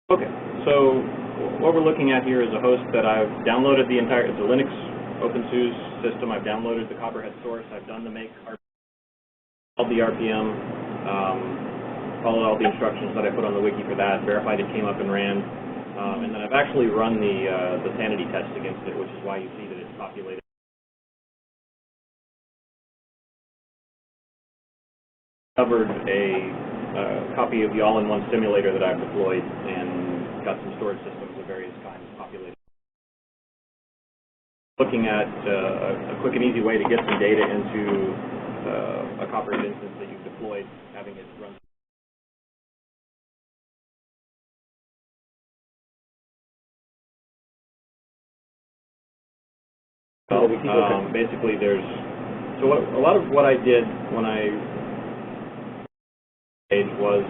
Okay, so what we're looking at here is a host that I've downloaded the entire, it's a Linux OpenSUSE system. I've downloaded the CoprHD source. I've done the make, all the RPM, followed all the instructions that I put on the wiki for that, verified it came up and ran, and then I've actually run the sanity test against it, which is why you see that it's populated. Covered a copy of the all-in-one simulator that I've deployed and got some storage systems of various kinds populated. Looking at a quick and easy way to get some data into a CoprHD instance that you've deployed, having it run. Basically, there's a lot of what I did when I was,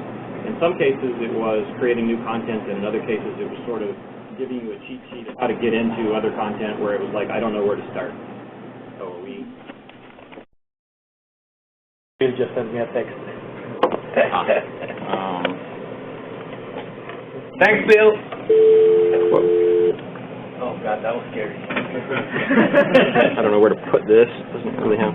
in some cases it was creating new content, and in other cases it was sort of giving you a cheat sheet of how to get into other content where it was like, I don't know where to start. So Bill just sent me a text. Thanks, Bill. Oh God, that was scary. I don't know where to put this. Doesn't really have.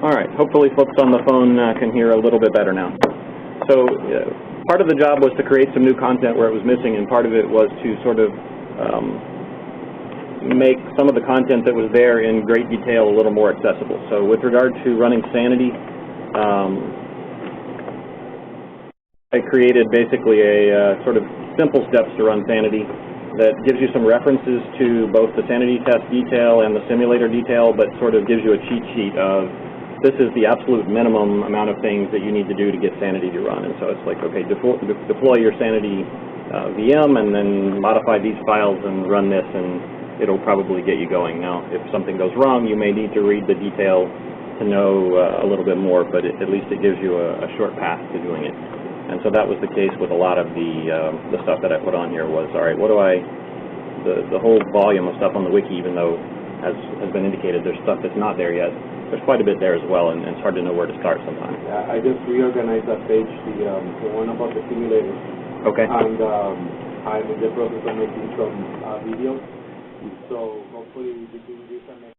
All right, hopefully folks on the phone can hear a little bit better now. So part of the job was to create some new content where it was missing, and part of it was to sort of make some of the content that was there in great detail a little more accessible. So with regard to running sanity, I created basically a sort of simple steps to run sanity that gives you some references to both the sanity test detail and the simulator detail, but sort of gives you a cheat sheet of this is the absolute minimum amount of things that you need to do to get sanity to run. And so it's like, okay, deploy your sanity VM and then modify these files and run this, and it'll probably get you going. Now, if something goes wrong, you may need to read the detail to know a little bit more, but at least it gives you a short path to doing it. And so that was the case with a lot of the stuff that I put on here was, all right, what do the whole volume of stuff on the wiki, even though, as has been indicated, there's stuff that's not there yet. There's quite a bit there as well, and it's hard to know where to start sometimes. I just reorganized that page, the one about the simulators. Okay. And I'm in the process of making some videos. So hopefully between this and next,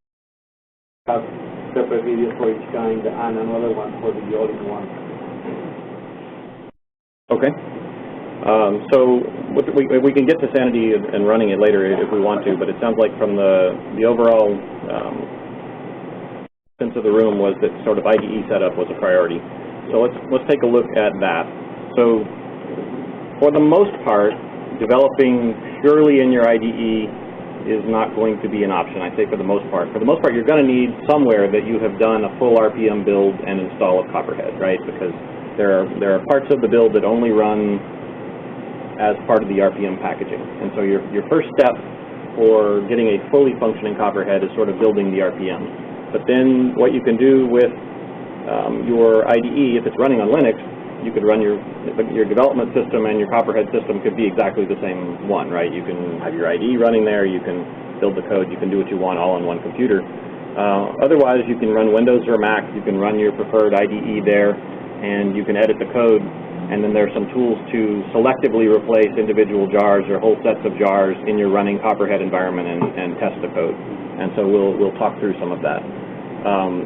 have separate videos for each kind and another one for the all-in-one. Okay. So we can get to sanity and running it later if we want to, but it sounds like from the overall sense of the room was that sort of IDE setup was a priority. So let's take a look at that. So for the most part, developing purely in your IDE is not going to be an option. I say for the most part. For the most part, you're going to need somewhere that you have done a full RPM build and install of CoprHD, right? Because there are parts of the build that only run as part of the RPM packaging. And so your first step for getting a fully functioning CoprHD is sort of building the RPM. But then what you can do with your IDE, if it's running on Linux, you could run your development system and your CoprHD system could be exactly the same one, right? You can have your IDE running there, you can build the code, you can do what you want all on one computer. Otherwise, you can run Windows or Mac, you can run your preferred IDE there, and you can edit the code, and then there are some tools to selectively replace individual jars or whole sets of jars in your running CoprHD environment and test the code. And so we'll talk through some of that.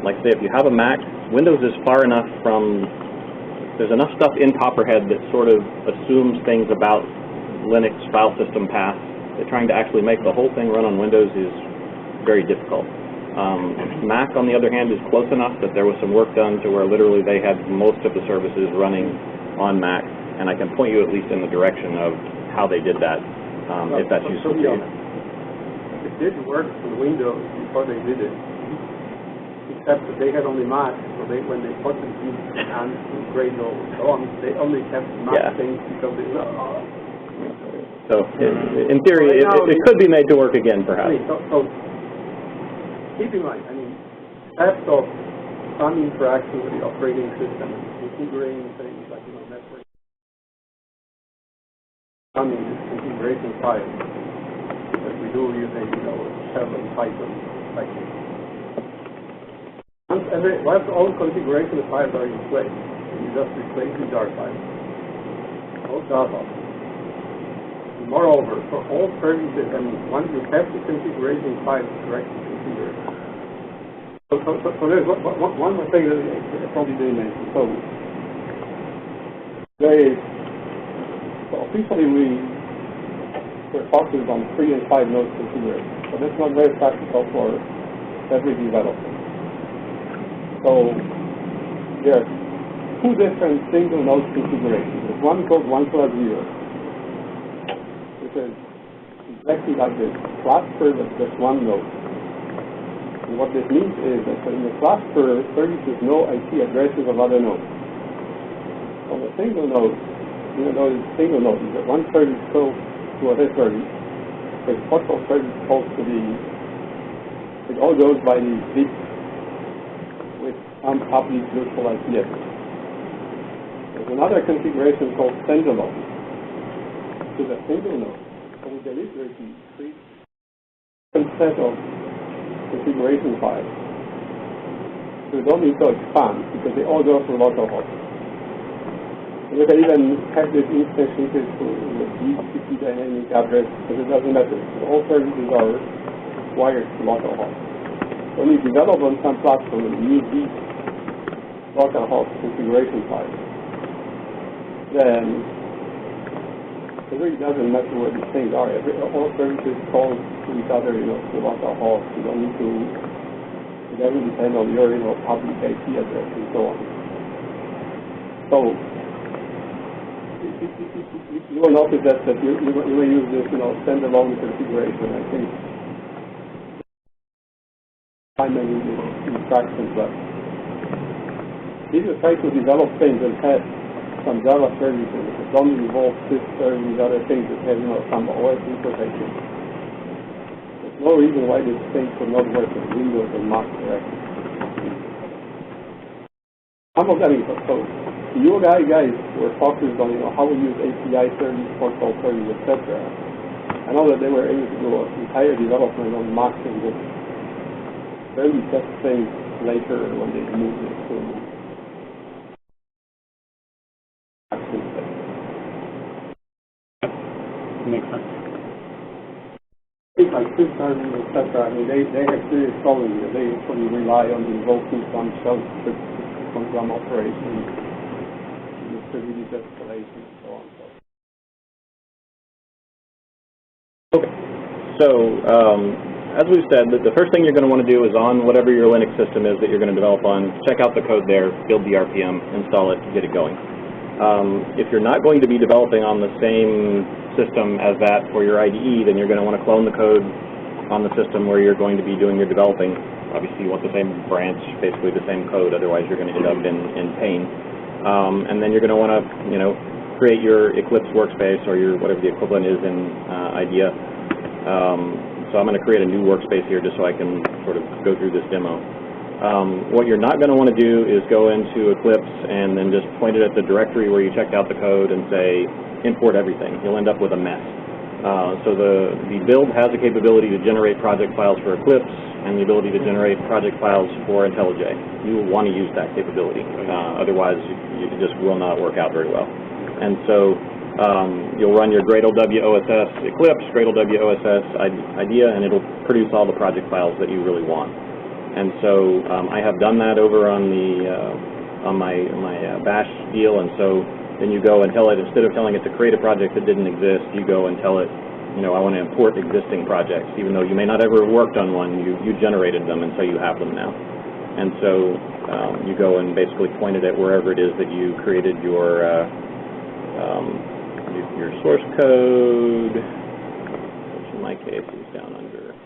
Like say, if you have a Mac, Windows is far enough from, there's enough stuff in CoprHD that sort of assumes things about Linux file system paths that trying to actually make the whole thing run on Windows is very difficult. Mac, on the other hand, is close enough that there was some work done to where literally they had most of the services running on Mac, and I can point you at least in the direction of how they did that, if that's useful to you. It did work for Windows before they did it, except that they had only Mac, so when they put them in and Gradle and so on, they only kept Mac things because they So in theory, it could be made to work again, perhaps. So keep in mind, I mean, steps of some interaction with the operating system, configuring things like, network, configuration files that we do using, shell and Python, like once all configuration files are in place, you just replace the jar file. No Java. Moreover, for all services, and once you have the configuration files correctly configured. So there's one more thing that I probably didn't mention. So officially we're focused on 3 and 5 node configuration. So that's not very practical for every developer. So there are 2 different single node configurations. There's one called 1+0. Is exactly like this cluster with just one node. And what this means is that in the cluster, services no IP addresses of other nodes. On a single node, even though it's a single node, you get one service calls to other service. There's partial service calls to it all goes by the big with unpublic virtual IP address. There's another configuration called standalone. To the single node. So we deliberately create a set of configuration files. So we don't need to expand because they all go through localhost. And you can even have this instantiated with DHCP dynamic address, but it doesn't matter. All services are wired to localhost. When you develop on some platform and use these localhost configuration files, then it really doesn't matter where these things are. All services call to each other, to localhost. You don't need to. It doesn't depend on your, public IP address and so on. So you will notice that you will use this, standalone configuration. I think primary instructions, but if you try to develop things and have some Java services that don't involve this service, other things that have, some OS interfaces. There's no reason why this thing could not work with Windows and Mac directly. Some of them, so you guys were focused on, how we use API service, portal service, etc. I know that they were able to do entire development on Mac and just barely test things later when they moved it to Makes sense. Things like systems, etc. I mean, they have serious problems. They actually rely on invoking some shell script from some operations, distributed escalation, and so on. Okay. So, as we've said, the first thing you're going to want to do is on whatever your Linux system is that you're going to develop on, check out the code there, build the RPM, install it, get it going. If you're not going to be developing on the same system as that for your IDE, then you're going to want to clone the code on the system where you're going to be doing your developing. Obviously, you want the same branch, basically the same code, otherwise you're going to end up in pain. And then you're going to want to, create your Eclipse workspace or your whatever the equivalent is in IDEA. So I'm going to create a new workspace here just so I can sort of go through this demo. What you're not going to want to do is go into Eclipse and then just point it at the directory where you checked out the code and say import everything. You'll end up with a mess. So the build has the capability to generate project files for Eclipse and the ability to generate project files for IntelliJ. You will want to use that capability. Otherwise, it just will not work out very well. And so you'll run your Gradle WOSS Eclipse, Gradle WOSS IDEA, and it'll produce all the project files that you really want. And so I have done that over on my Bash deal, and so then you go and tell it, instead of telling it to create a project that didn't exist, you go and tell it, I want to import existing projects, even though you may not ever have worked on one, you generated them, and so you have them now. And so you go and basically point it at wherever it is that you created your source code, which in my case is down under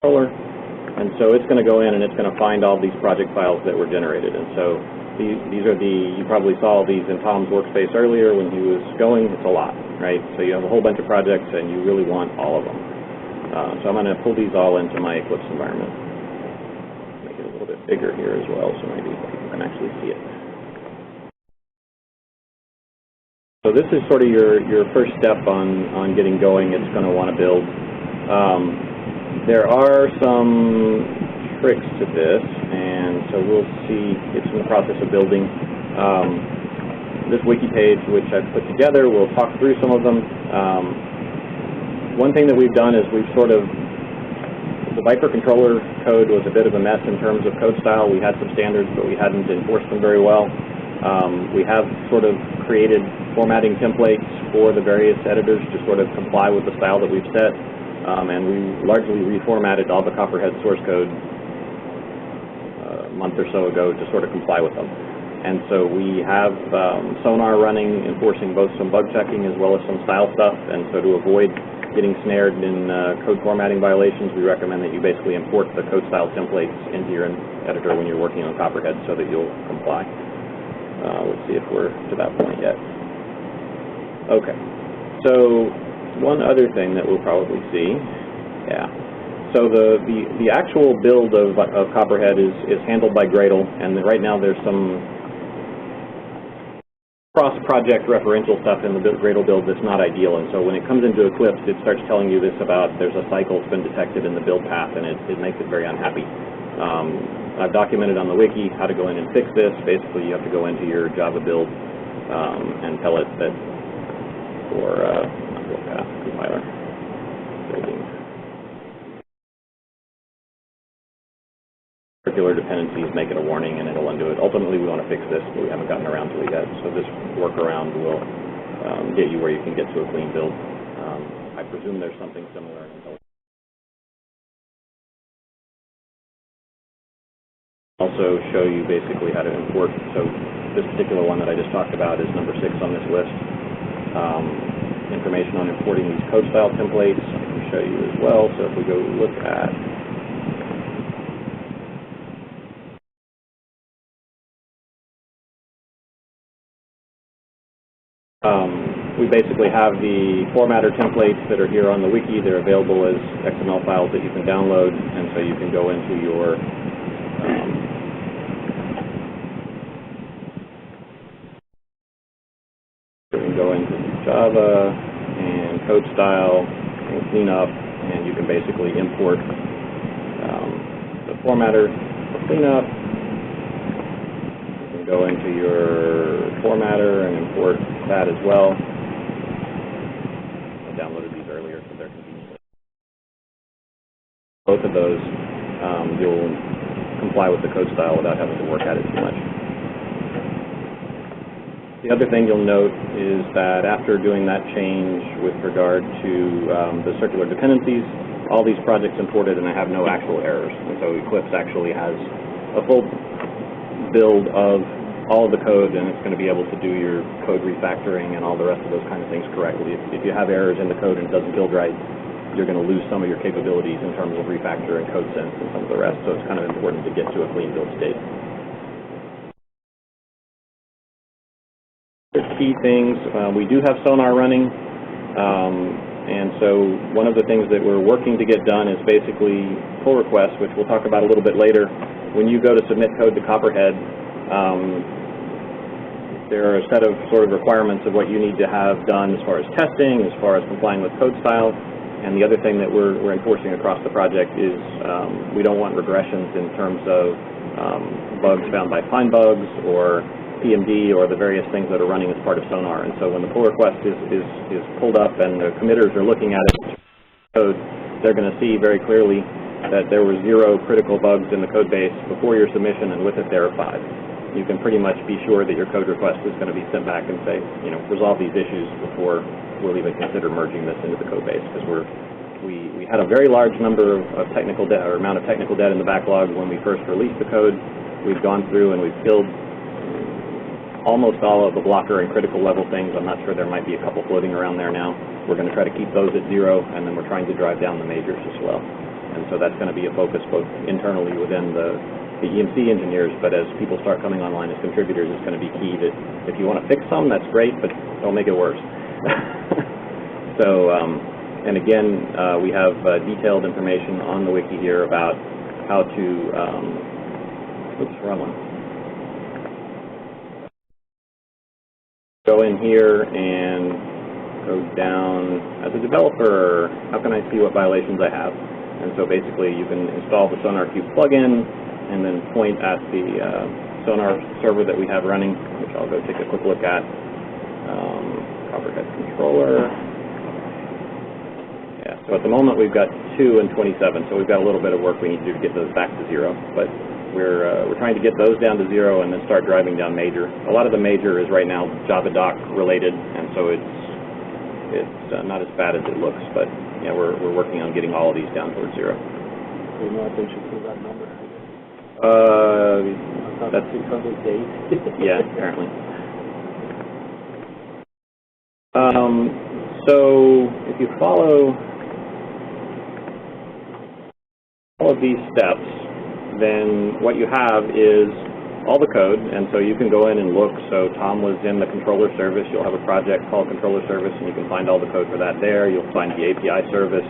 controller. And so it's going to go in and it's going to find all these project files that were generated. And so these are you probably saw these in Tom's workspace earlier when he was going. It's a lot, right? So you have a whole bunch of projects and you really want all of them. So I'm going to pull these all into my Eclipse environment. Make it a little bit bigger here as well so maybe you can actually see it. So this is sort of your first step on getting going. It's going to want to build. There are some tricks to this, and so we'll see. It's in the process of building. This wiki page, which I've put together, we'll talk through some of them. One thing that we've done is we've sort of, the Viper controller code was a bit of a mess in terms of code style. We had some standards, but we hadn't enforced them very well. We have sort of created formatting templates for the various editors to sort of comply with the style that we've set, and we largely reformatted all the CoprHD source code a month or so ago to sort of comply with them. And so we have Sonar running, enforcing both some bug checking as well as some style stuff, and so to avoid getting snared in code formatting violations, we recommend that you basically import the code style templates into your editor when you're working on CoprHD so that you'll comply. Let's see if we're to that point yet. Okay, so one other thing that we'll probably see, so the actual build of CoprHD is handled by Gradle, and right now there's some cross-project referential stuff in the Gradle build that's not ideal, and so when it comes into Eclipse, it starts telling you this about there's a cycle that's been detected in the build path, and it makes it very unhappy. I've documented on the wiki how to go in and fix this. Basically, you have to go into your Java build and tell it that for build path compiler building circular dependencies, make it a warning, and it'll undo it. Ultimately, we want to fix this, but we haven't gotten around to it yet. So this workaround will get you where you can get to a clean build. I presume there's something similar in IntelliJ. Also show you basically how to import. So this particular one that I just talked about is number 6 on this list. Information on importing these code style templates I can show you as well. So if we go look at we basically have the formatter templates that are here on the wiki. They're available as XML files that you can download, and so you can go into your Java and code style and clean up, and you can basically import the formatter for cleanup. You can go into your formatter and import that as well. I downloaded these earlier so they're convenient. Both of those, you'll comply with the code style without having to work at it too much. The other thing you'll note is that after doing that change with regard to the circular dependencies, all these projects imported and I have no actual errors. And so Eclipse actually has a full build of all of the code, and it's going to be able to do your code refactoring and all the rest of those kind of things correctly. If you have errors in the code and it doesn't build right, you're going to lose some of your capabilities in terms of refactor and code sense and some of the rest. So it's kind of important to get to a clean build state. Key things, we do have Sonar running, and so one of the things that we're working to get done is basically pull requests, which we'll talk about a little bit later. When you go to submit code to CoprHD, there are a set of sort of requirements of what you need to have done as far as testing, as far as complying with code style, and the other thing that we're enforcing across the project is we don't want regressions in terms of bugs found by find bugs or PMD or the various things that are running as part of Sonar. And so when the pull request is pulled up and the committers are looking at it, code, they're going to see very clearly that there were 0 critical bugs in the code base before your submission, and with it there are 5. You can pretty much be sure that your code request is going to be sent back and say, you know, resolve these issues before we'll even consider merging this into the code base, because we had a very large number of technical debt, or amount of technical debt in the backlog when we first released the code. We've gone through and we've killed almost all of the blocker and critical level things. I'm not sure, there might be a couple floating around there now. We're going to try to keep those at 0, and then we're trying to drive down the majors as well. And so that's going to be a focus both internally within the EMC engineers, but as people start coming online as contributors, it's going to be key that if you want to fix some, that's great, but don't make it worse. So, and again, we have detailed information on the wiki here about how to, oops, wrong one. Go in here and go down as a developer. How can I see what violations I have? And so basically you can install the SonarQube plugin and then point at the Sonar server that we have running, which I'll go take a quick look at. CoprHD controller. Yeah, so at the moment we've got 2 and 27, so we've got a little bit of work we need to do to get those back to 0. But we're trying to get those down to 0 and then start driving down major. A lot of the major is right now JavaDoc related, and so it's not as bad as it looks. But yeah, we're working on getting all of these down towards 0. So you know what they should do that number? That's 608. yeah, apparently. So if you follow all of these steps, then what you have is all the code, and so you can go in and look. So Tom was in the controller service. You'll have a project called controller service, and you can find all the code for that there. You'll find the API service.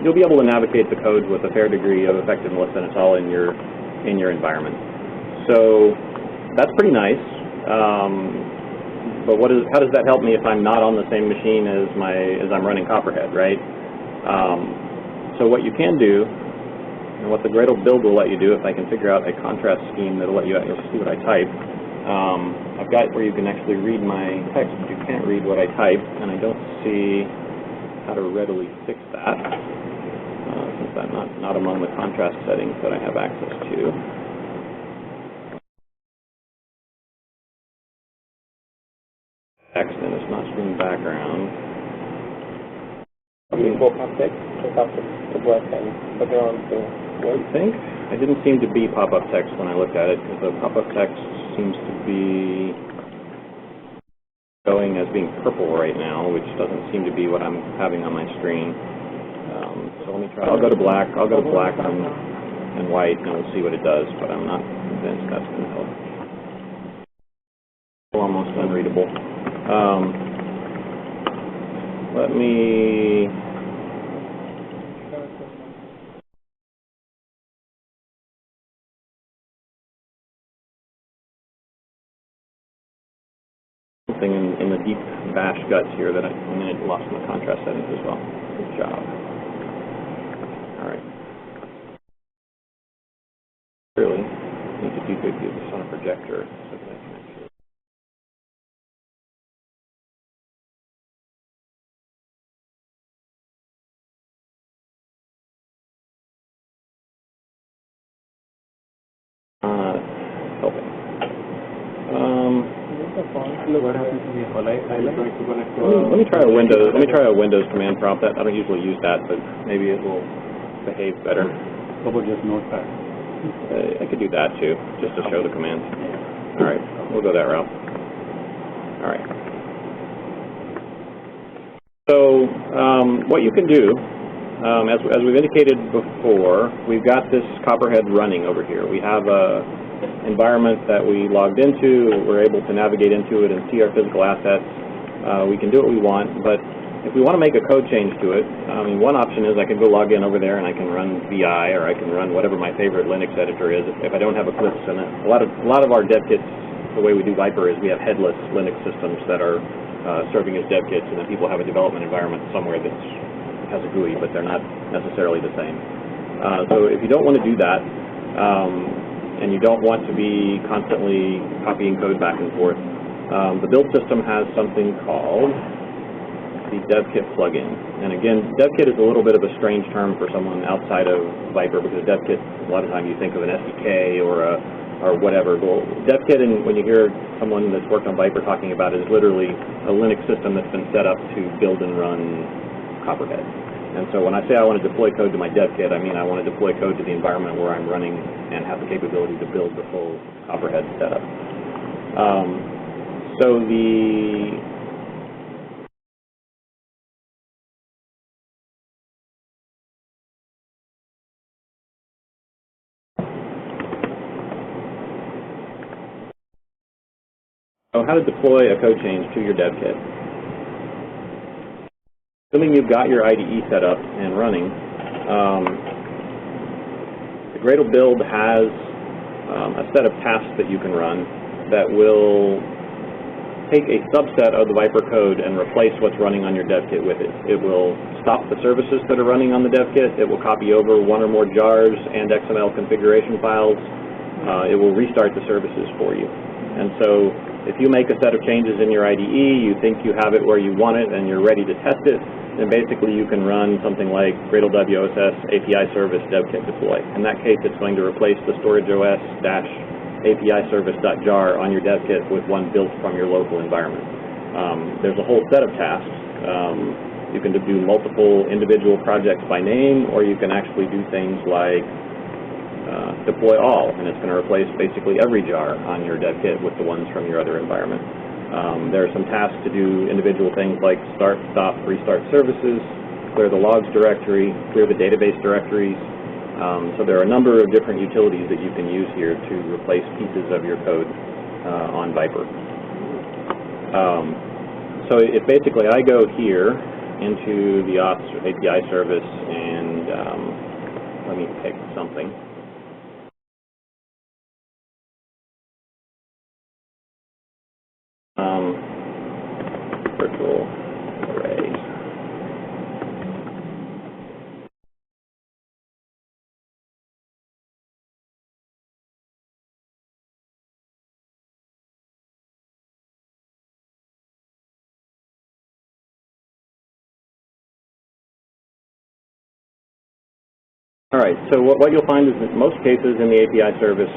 You'll be able to navigate the code with a fair degree of effectiveness, and it's all in your environment. So that's pretty nice. But how does that help me if I'm not on the same machine as I'm running CoprHD, right? So what you can do, and what the Gradle build will let you do, if I can figure out a contrast scheme that'll let you see what I type. I've got where you can actually read my text, but you can't read what I type, and I don't see how to readily fix that, since I'm not among the contrast settings that I have access to. Text, and it's not screen background. Pop-up text, take up the black and background to I think I didn't seem to be pop-up text when I looked at it, because the pop-up text seems to be showing as being purple right now, which doesn't seem to be what I'm having on my screen. So let me try. I'll go to black and white, and we'll see what it does. But I'm not convinced that's going to help. Almost unreadable. Let me. Something in the deep bash guts here that I lost my contrast settings as well. Good job. All right. Really need to do this on a projector so that I can actually. Helping. what happens to the highlight? Let me try a Windows. Let me try a Windows command prompt. I don't usually use that, but maybe it will behave better. How about just Notepad? I could do that too, just to show the commands. All right, we'll go that route. All right. So what you can do, as we've indicated before, we've got this CoprHD running over here. We have a environment that we logged into. We're able to navigate into it and see our physical assets. We can do what we want, but if we want to make a code change to it, one option is I can go log in over there and I can run VI, or I can run whatever my favorite Linux editor is if I don't have Eclipse. And a lot of our dev kits, the way we do Viper is we have headless Linux systems that are serving as dev kits, and then people have a development environment somewhere that has a GUI, but they're not necessarily the same. So if you don't want to do that, and you don't want to be constantly copying code back and forth, the build system has something called the DevKit plugin. And again, DevKit is a little bit of a strange term for someone outside of Viper, because DevKit, a lot of times you think of an SDK or whatever. Well, DevKit, and when you hear someone that's worked on Viper talking about it, is literally a Linux system that's been set up to build and run CoprHD. And so when I say I want to deploy code to my DevKit, I mean I want to deploy code to the environment where I'm running and have the capability to build the full CoprHD setup. So how to deploy a code change to your DevKit. Assuming you've got your IDE set up and running, the Gradle build has a set of tasks that you can run that will take a subset of the Viper code and replace what's running on your dev kit with it. It will stop the services that are running on the dev kit. It will copy over one or more jars and XML configuration files. It will restart the services for you. And so if you make a set of changes in your IDE, you think you have it where you want it and you're ready to test it, then basically you can run something like Gradle WOSS API service dev kit deploy. In that case, it's going to replace the storageOS-API service.jar on your dev kit with one built from your local environment. There's a whole set of tasks. You can do multiple individual projects by name, or you can actually do things like deploy all, and it's going to replace basically every jar on your dev kit with the ones from your other environment. There are some tasks to do individual things like start, stop, restart services, clear the logs directory, clear the database directories. So there are a number of different utilities that you can use here to replace pieces of your code on Viper. So if basically I go here into the Auth API service and let me pick something. Virtual array. All right, so what you'll find is that in most cases in the API service,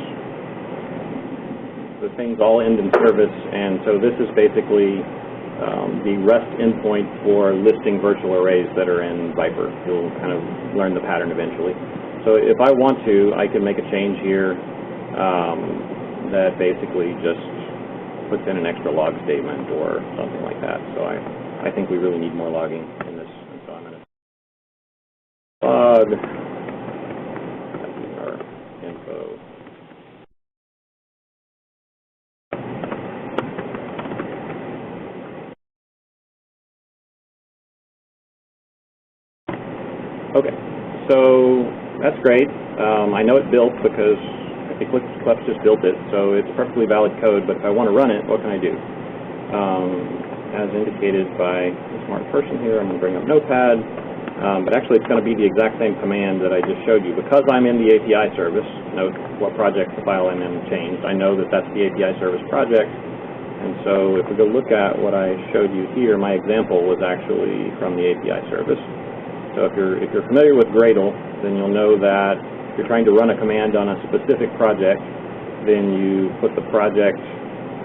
the things all end in service, and so this is basically the REST endpoint for listing virtual arrays that are in Viper. You'll kind of learn the pattern eventually. So if I want to, I can make a change here that basically just puts in an extra log statement or something like that. So I think we really need more logging in this, and so I'm going to log our info. Okay, so that's great. I know it built because Eclipse just built it, so it's perfectly valid code, but if I want to run it, what can I do? As indicated by the smart person here, I'm going to bring up Notepad, but actually it's going to be the exact same command that I just showed you. Because I'm in the API service, note what project the file I'm in changed, I know that that's the API service project, and so if we go look at what I showed you here, my example was actually from the API service. So if you're familiar with Gradle, then you'll know that if you're trying to run a command on a specific project, then you put the project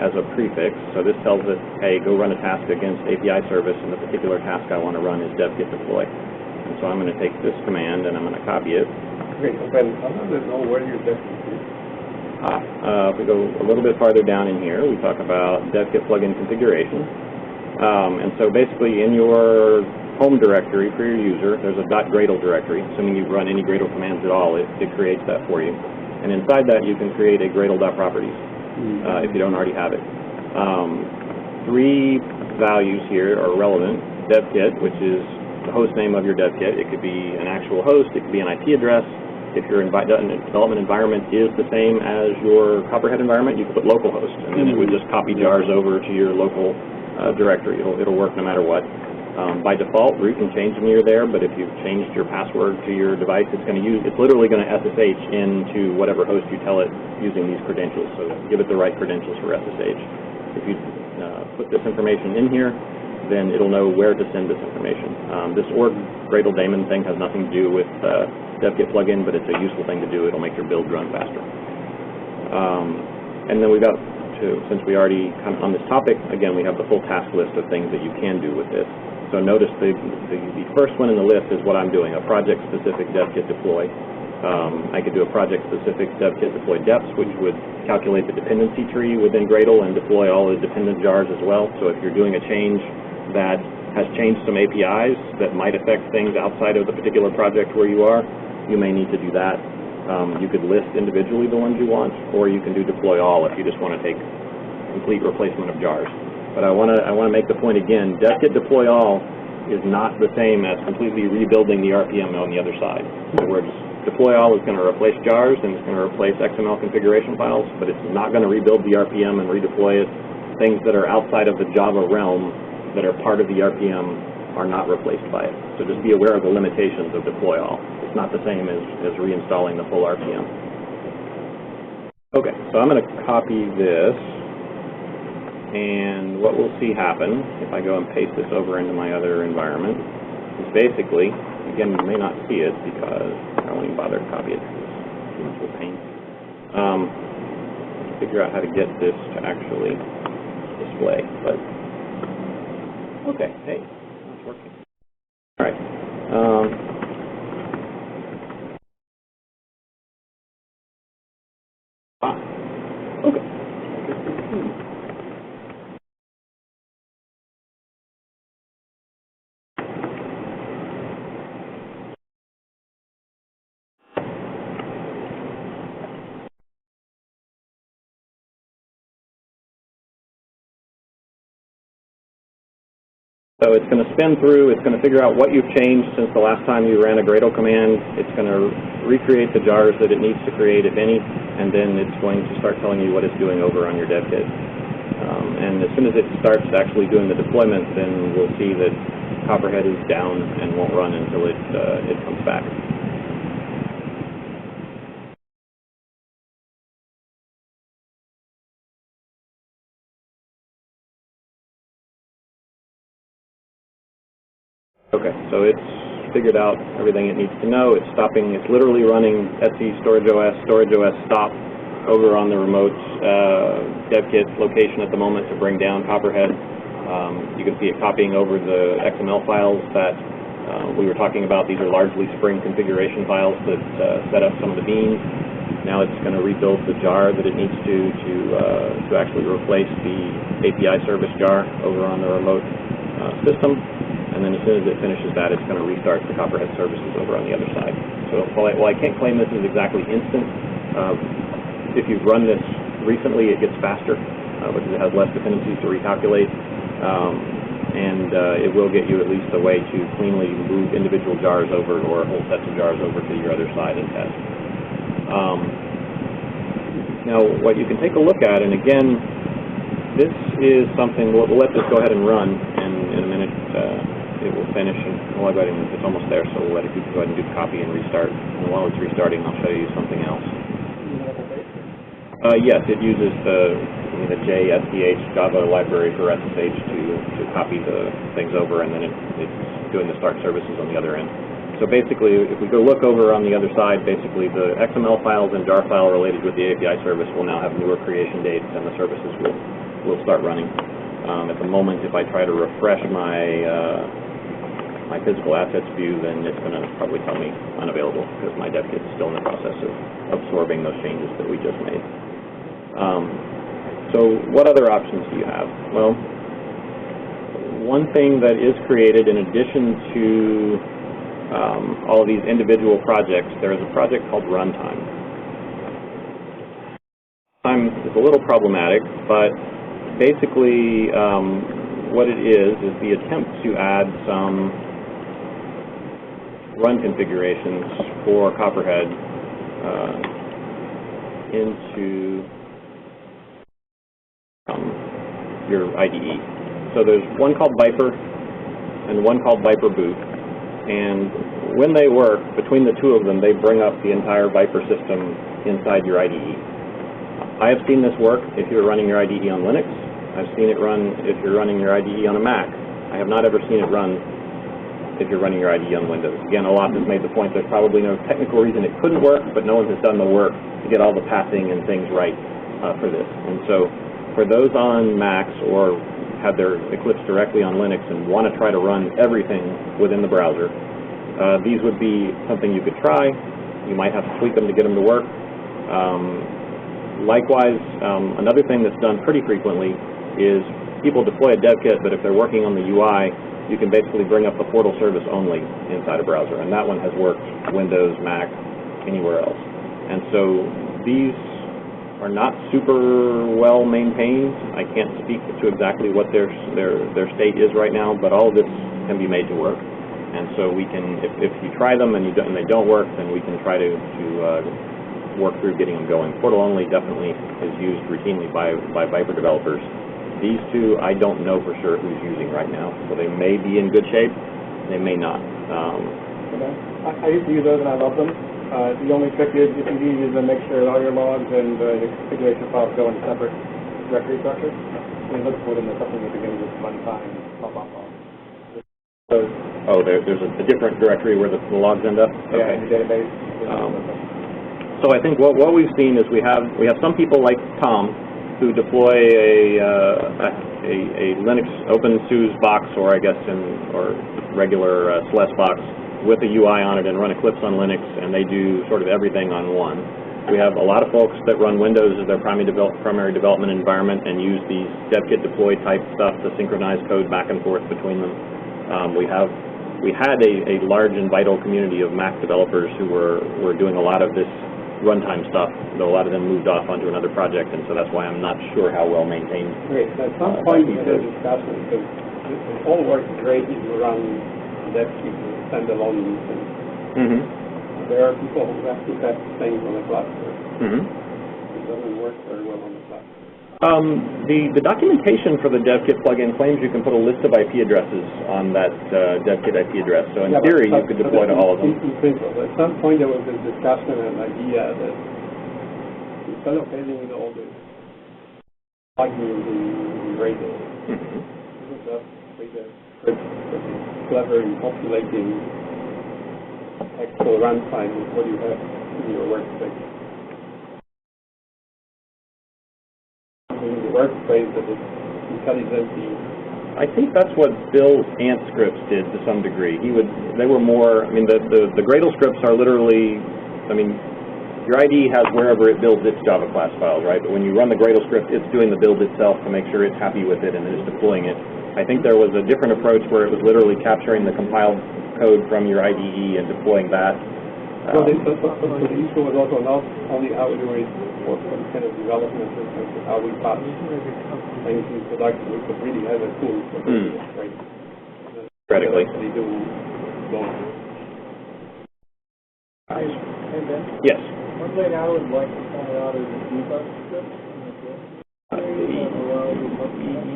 as a prefix. So this tells it, hey, go run a task against API service, and the particular task I want to run is dev git deploy. And so I'm going to take this command and I'm going to copy it. Okay, well, how does it know where your dev kit is? If we go a little bit farther down in here, we talk about dev kit plugin configuration. And so basically in your home directory for your user, there's a .gradle directory. Assuming you run any Gradle commands at all, it creates that for you. And inside that, you can create a Gradle.properties if you don't already have it. Three values here are relevant. Dev kit, which is the host name of your dev kit. It could be an actual host. It could be an IP address. If your development environment is the same as your CoprHD environment, you can put localhost, and then it would just copy jars over to your local directory. It'll work no matter what. By default, root and change when you're there, but if you've changed your password to your device, it's literally going to SSH into whatever host you tell it using these credentials. So give it the right credentials for SSH. If you put this information in here, then it'll know where to send this information. This org Gradle daemon thing has nothing to do with DevGit plugin, but it's a useful thing to do. It'll make your build run faster. And then we've got since we already kind of on this topic, again, we have the full task list of things that you can do with this. So notice the first one in the list is what I'm doing, a project-specific dev-kit deploy. I could do a project-specific dev-kit deploy deps, which would calculate the dependency tree within Gradle and deploy all the dependent jars as well. So if you're doing a change that has changed some APIs that might affect things outside of the particular project where you are, you may need to do that. You could list individually the ones you want, or you can do deploy all if you just want to take complete replacement of jars. But I want to make the point again, dev-kit deploy all is not the same as completely rebuilding the RPM on the other side. In other words, deploy all is going to replace jars and it's going to replace XML configuration files, but it's not going to rebuild the RPM and redeploy it things that are outside of the Java realm that are part of the RPM are not replaced by it. So just be aware of the limitations of deploy all. It's not the same as reinstalling the full RPM. Okay, so I'm going to copy this, and what we'll see happen if I go and paste this over into my other environment is basically, again, you may not see it because I won't even bother to copy it. It's too much of a pain. Figure out how to get this to actually display, but okay, hey, it's working. All right. Okay. So it's going to spin through, it's going to figure out what you've changed since the last time you ran a Gradle command. It's going to recreate the jars that it needs to create, if any, and then it's going to start telling you what it's doing over on your dev kit. And as soon as it starts actually doing the deployment, then we'll see that CoprHD is down and won't run until it comes back. Okay, so it's figured out everything it needs to know. It's stopping, it's literally running Etsy storage OS stop over on the remote dev kit location at the moment to bring down CoprHD. You can see it copying over the XML files that we were talking about. These are largely Spring configuration files that set up some of the beans. Now it's going to rebuild the jar that it needs to actually replace the API service jar over on the remote system. And then as soon as it finishes that, it's going to restart the CoprHD services over on the other side. So while I can't claim this is exactly instant, if you've run this recently, it gets faster because it has less dependencies to recalculate. And it will get you at least a way to cleanly move individual jars over or whole sets of jars over to your other side and test. Now, what you can take a look at, and again, this is something, we'll let this go ahead and run, and in a minute it will finish, and well, it's almost there, so we'll let it go ahead and do copy and restart. And while it's restarting, I'll show you something else. Yes, it uses the JSDH Java library for SSH to copy the things over, and then it's doing the start services on the other end. So basically, if we go look over on the other side, basically the XML files and jar file related with the API service will now have newer creation dates, and the services will start running. At the moment, if I try to refresh my physical assets view, then it's going to probably tell me unavailable because my dev kit is still in the process of absorbing those changes that we just made. So what other options do you have? Well, one thing that is created in addition to all of these individual projects, there is a project called Runtime. Runtime is a little problematic, but basically what it is the attempt to add some run configurations for CoprHD into your IDE. So there's one called Viper and one called Viper Boot, and when they work, between the two of them, they bring up the entire Viper system inside your IDE. I have seen this work if you're running your IDE on Linux. I've seen it run if you're running your IDE on a Mac. I have not ever seen it run if you're running your IDE on Windows. Again, Olaf has made the point there's probably no technical reason it couldn't work, but no one has done the work to get all the pathing and things right for this. And so for those on Macs or have their Eclipse directly on Linux and want to try to run everything within the browser, these would be something you could try. You might have to tweak them to get them to work. Likewise, another thing that's done pretty frequently is people deploy a dev kit, but if they're working on the UI, you can basically bring up the portal service only inside a browser, and that one has worked Windows, Mac, anywhere else. And so these are not super well maintained. I can't speak to exactly what their state is right now, but all of this can be made to work. And so we can, if you try them and they don't work, then we can try to work through getting them going. Portal only definitely is used routinely by Viper developers, These two, I don't know for sure who's using right now, so they may be in good shape, they may not. Okay. I used to use those and I love them. The only trick is if you do use them, make sure all your logs and your configuration files go in separate directory structures. And look for them as something that begins with runtime, blah, blah, blah. Oh, there's a different directory where the logs end up? Yeah, Okay. in the database. So I think what we've seen is we have some people like Tom who deploy a Linux OpenSUSE box, or I guess or regular SLS box with a UI on it and run Eclipse on Linux, and they do sort of everything on one. We have a lot of folks that run Windows as their primary development environment and use these dev-kit deploy type stuff to synchronize code back and forth between them. We had a large and vital community of Mac developers who were doing a lot of this runtime stuff, though a lot of them moved off onto another project, and so that's why I'm not sure how well maintained. Great. At some point in the discussion, because it all works great if you run dev-kit standalone instance. Mm-hmm. There are people who have to test things on the cluster. Mm-hmm. It doesn't work very well on the cluster. The documentation for the DevKit plugin claims you can put a list of IP addresses on that DevKit IP address. So in theory, you could deploy to all of them. In principle, at some point there was this discussion and idea that instead of having all the plugins in Gradle, you could just create a script that is clever in populating actual runtime with what you have in your workspace. In the workspace that is intelligently. I think that's what Bill's Ant scripts did to some degree. They were more, I mean, the Gradle scripts are literally, I mean, your IDE has wherever it builds its Java class files, right? But when you run the Gradle script, it's doing the build itself to make sure it's happy with it and then it's deploying it. I think there was a different approach where it was literally capturing the compiled code from your IDE and deploying that. So the issue was also not only how we do it for some kind of development system, but how we pass things in production. We could really have a tool for doing it, right? Theoretically. Actually do both. Hey Ben, Yes. one thing I would like to point out is the debug script.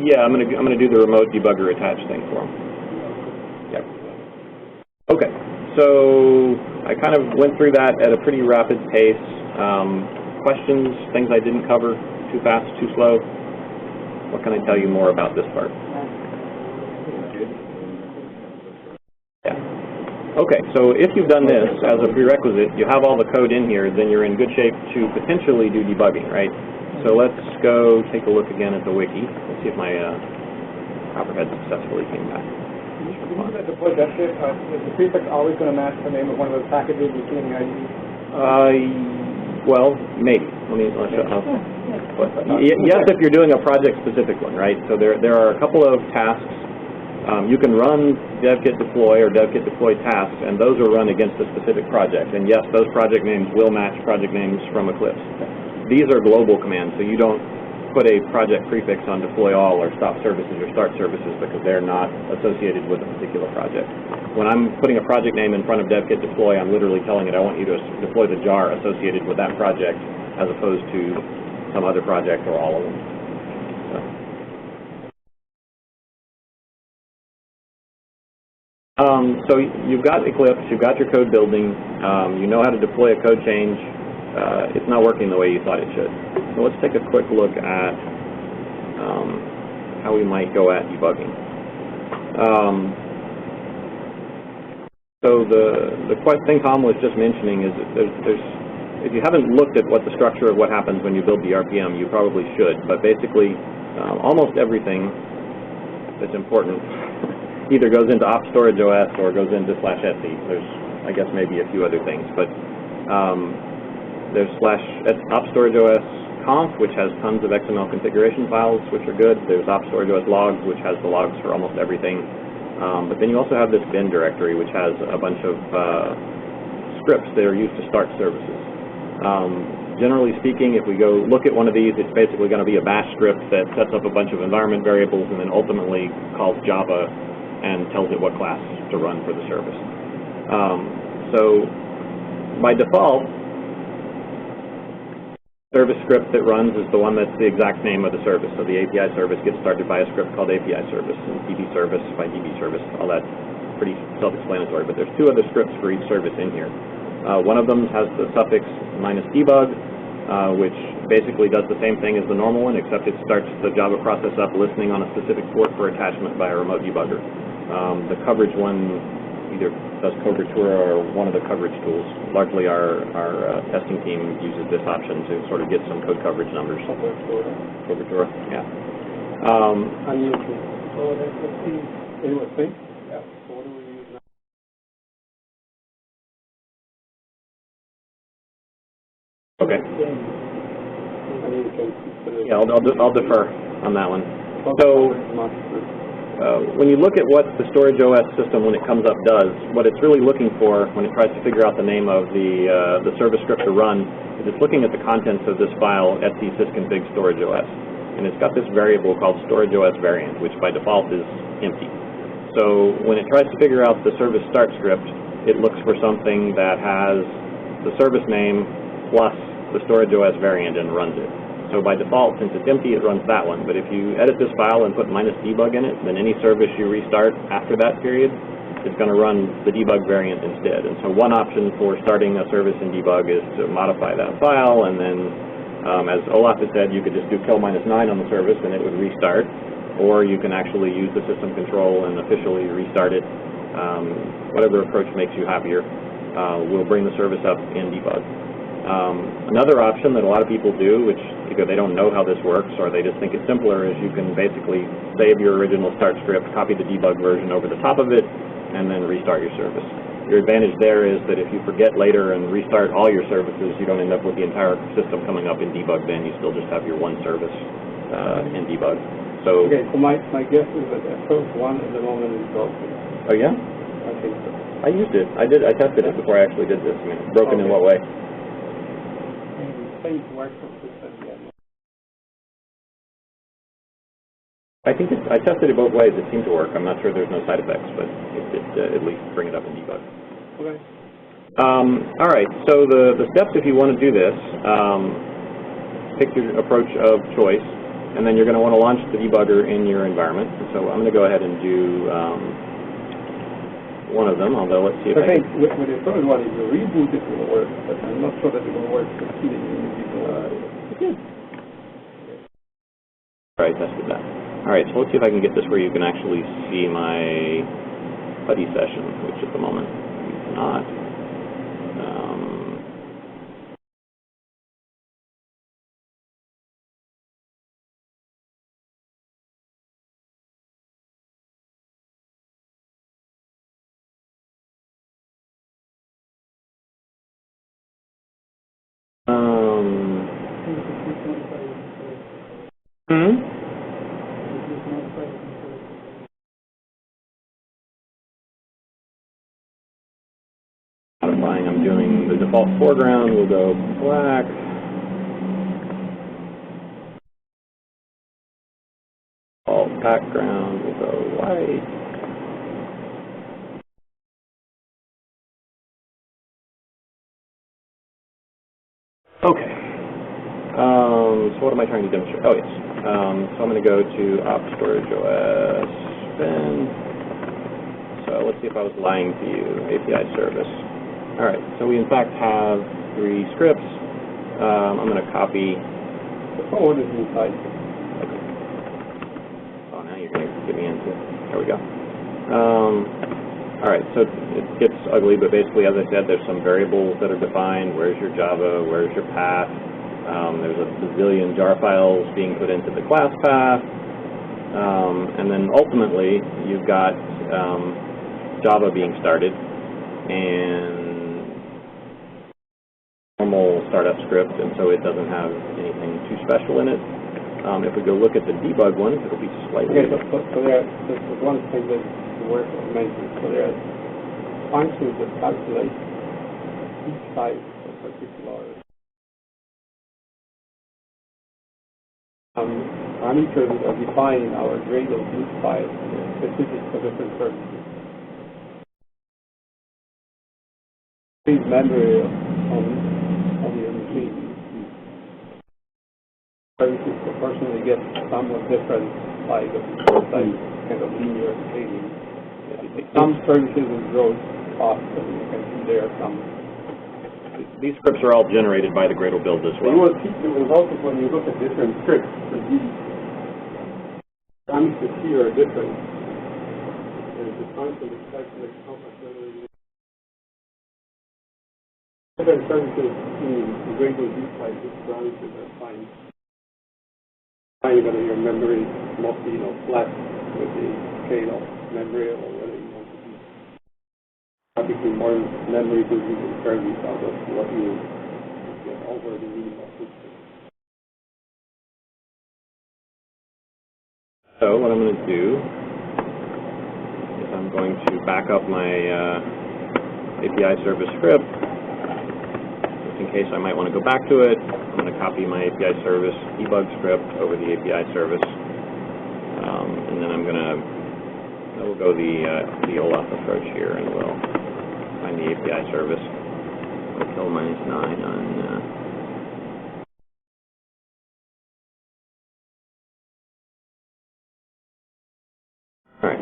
Yeah, I'm gonna do the remote debugger attached thing for him. Yep. Okay, so I kind of went through that at a pretty rapid pace. Questions, things I didn't cover, too fast, too slow? What can I tell you more about this part? Yeah. Okay, so if you've done this as a prerequisite, you have all the code in here, then you're in good shape to potentially do debugging, right? So let's go take a look again at the wiki. Let's see if my CoprHD successfully came back. At the point, that's it. Is the prefix always going to match the name of one of those packages you see in the IDE? Well, maybe. Yes, if you're doing a project-specific one, right? So there are a couple of tasks. You can run devkit deploy or devkit deploy tasks, and those are run against a specific project. And yes, those project names will match project names from Eclipse. These are global commands, so you don't put a project prefix on deploy all or stop services or start services because they're not associated with a particular project. When I'm putting a project name in front of devkit deploy, I'm literally telling it I want you to deploy the jar associated with that project as opposed to some other project or all of them. So you've got Eclipse, you've got your code building, you know how to deploy a code change. It's not working the way you thought it should. So let's take a quick look at how we might go at debugging. So the thing Tom was just mentioning is that if you haven't looked at what the structure of what happens when you build the RPM, you probably should. But basically, almost everything that's important either goes into op storage OS or goes into /etc. There's, I guess, maybe a few other things, but there's op storage OS conf, which has tons of XML configuration files, which are good. There's op storage OS logs, which has the logs for almost everything. But then you also have this bin directory, which has a bunch of scripts that are used to start services. Generally speaking, if we go look at one of these, it's basically going to be a bash script that sets up a bunch of environment variables and then ultimately calls Java and tells it what class to run for the service. So by default, Service script that runs is the one that's the exact name of the service. So the API service gets started by a script called API service, and DB service by DB service. All that's pretty self-explanatory, but there's two other scripts for each service in here. One of them has the suffix -debug, which basically does the same thing as the normal one, except it starts the Java process up listening on a specific port for attachment by a remote debugger. The coverage one either does CoprHD or one of the coverage tools. Largely our testing team uses this option to sort of get some code coverage numbers. CoprHD, yeah. I use it. So that's the thing. It was think? Yeah. So what do we use now? Okay. I mean, you can consider it. Yeah, I'll defer on that one. So when you look at what the storage OS system, when it comes up, does, what it's really looking for when it tries to figure out the name of the service script to run is it's looking at the contents of this file, etc sysconfig storage OS. And it's got this variable called storage OS variant, which by default is empty. So when it tries to figure out the service start script, it looks for something that has the service name plus the storage OS variant and runs it. So by default, since it's empty, it runs that one. But if you edit this file and put -debug in it, then any service you restart after that period is going to run the debug variant instead. And so one option for starting a service in debug is to modify that file, and then, as Olaf has said, you could just do kill -9 on the service and it would restart. Or you can actually use the system control and officially restart it. Whatever approach makes you happier. We'll bring the service up in debug. Another option that a lot of people do, which either they don't know how this works or they just think it's simpler, is you can basically save your original start script, copy the debug version over the top of it, and then restart your service. Your advantage there is that if you forget later and restart all your services, you don't end up with the entire system coming up in debug then. You still just have your one service in debug. So, okay, so my guess is that the first one at the moment is broken. oh yeah? I think so. I used it. I tested it before I actually did this. I mean, broken in what way? Things work consistently. I think I tested it both ways. It seemed to work. I'm not sure there's no side effects, but it did at least bring it up in debug. Okay. All right. So the steps, if you want to do this, pick your approach of choice, and then you're going to want to launch the debugger in your environment. So I'm going to go ahead and do one of them, although let's see if I think can. with the third one, if you reboot it will work, but I'm not sure that it will work succeedingly in debug. All right, tested that. All right, so let's see if I can get this where you can actually see my buddy session, which at the moment you cannot. Modifying, I'm doing the default foreground, we'll go black. Default background, we'll go white. Okay. So what am I trying to demonstrate? Oh, yes. So I'm going to go to op storage OS bin. So let's see if I was lying to you. API service. All right. So we in fact have 3 scripts. I'm going to copy. The forward is inside. Okay. Oh, now you're going to get me into it. There we go. All right. So it gets ugly, but basically, as I said, there's some variables that are defined. Where's your Java? Where's your path? There's a bazillion jar files being put into the class path, and then ultimately you've got Java being started and normal startup script, and so it doesn't have anything too special in it. If we go look at the debug one, it'll be slightly. Okay, so there's one thing that the work was mentioned. So there are functions that calculate each size of a particular parameters that are defined in our Gradle use file specific for different purposes. Please memory on your machine. services proportionally get somewhat different size of growth, like kind of linear scaling. Some services will grow fast, and you can see there some. These scripts are all generated by the Gradle build as You well. will see the results when you look at different scripts. So these answers here are different. There's the time to expect the complex memory. Different services in Gradle use like this parameters are fine. Fine whether your memory is mostly, flat with the scale of memory or whether you want to be practically more memory to use fairly out of what you get over the minimum system. So what I'm going to do is I'm going to back up my API service script. Just in case I might want to go back to it, I'm going to copy my API service debug script over the API service. And then we'll go the OLAP approach here, and we'll find the API service. I'll kill -9 on all right.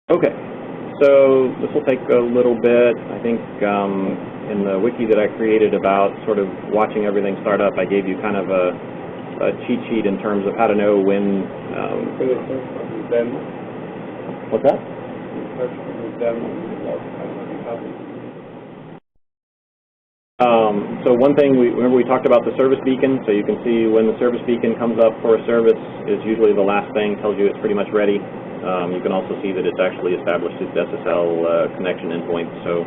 Okay, so this will take a little bit. I think in the wiki that I created about sort of watching everything start up, I gave you kind of a cheat sheet in terms of how to know when. What's that? So one thing, remember we talked about the service beacon, so you can see when the service beacon comes up for a service is usually the last thing, tells you it's pretty much ready. You can also see that it's actually established its SSL connection endpoint, so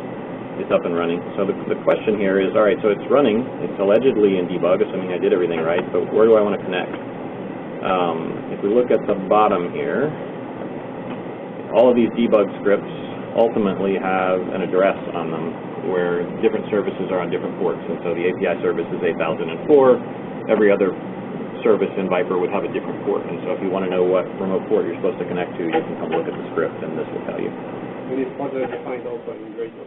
it's up and running. So the question here is, all right, so it's running, it's allegedly in debug, assuming I did everything right, but where do I want to connect? If we look at the bottom here, all of these debug scripts ultimately have an address on them where different services are on different ports, and so the API service is 8004. Every other service in Viper would have a different port, and so if you want to know what remote port you're supposed to connect to, you can come look at the script, and this will tell you. And it's further defined also in Gradle.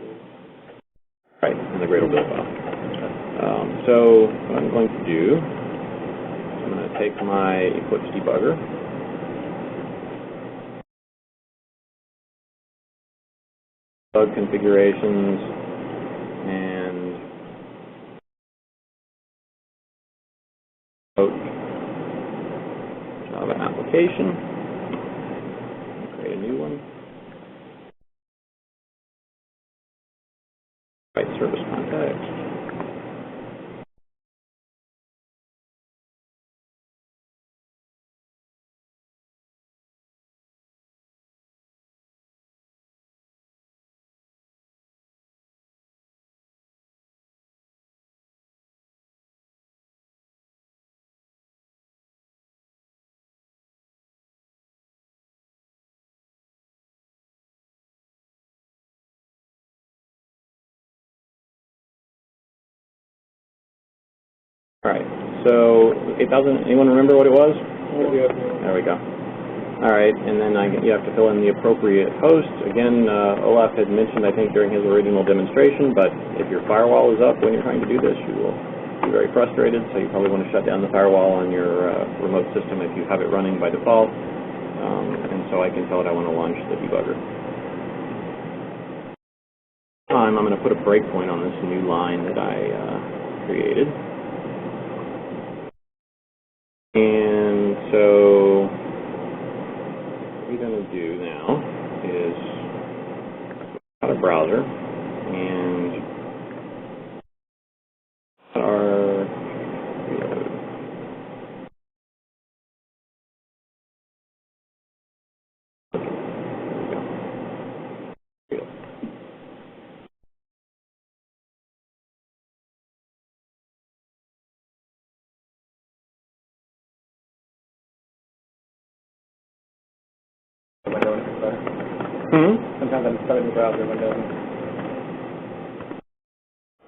Right, in the Gradle build file. So what I'm going to do, I'm going to take my Eclipse debugger, bug configurations, and Java application, create a new one, write service context, all right, so 8,000, anyone remember what it was? There we go. All right, and then you have to fill in the appropriate host. Again, Olaf had mentioned, I think, during his original demonstration, but if your firewall is up when you're trying to do this, you will be very frustrated, so you probably want to shut down the firewall on your remote system if you have it running by default. And so I can tell it I want to launch the debugger. I'm going to put a breakpoint on this new line that I created. And so what we're going to do now is out of browser and our reload. There we go. Sometimes I'm stuck in the browser window.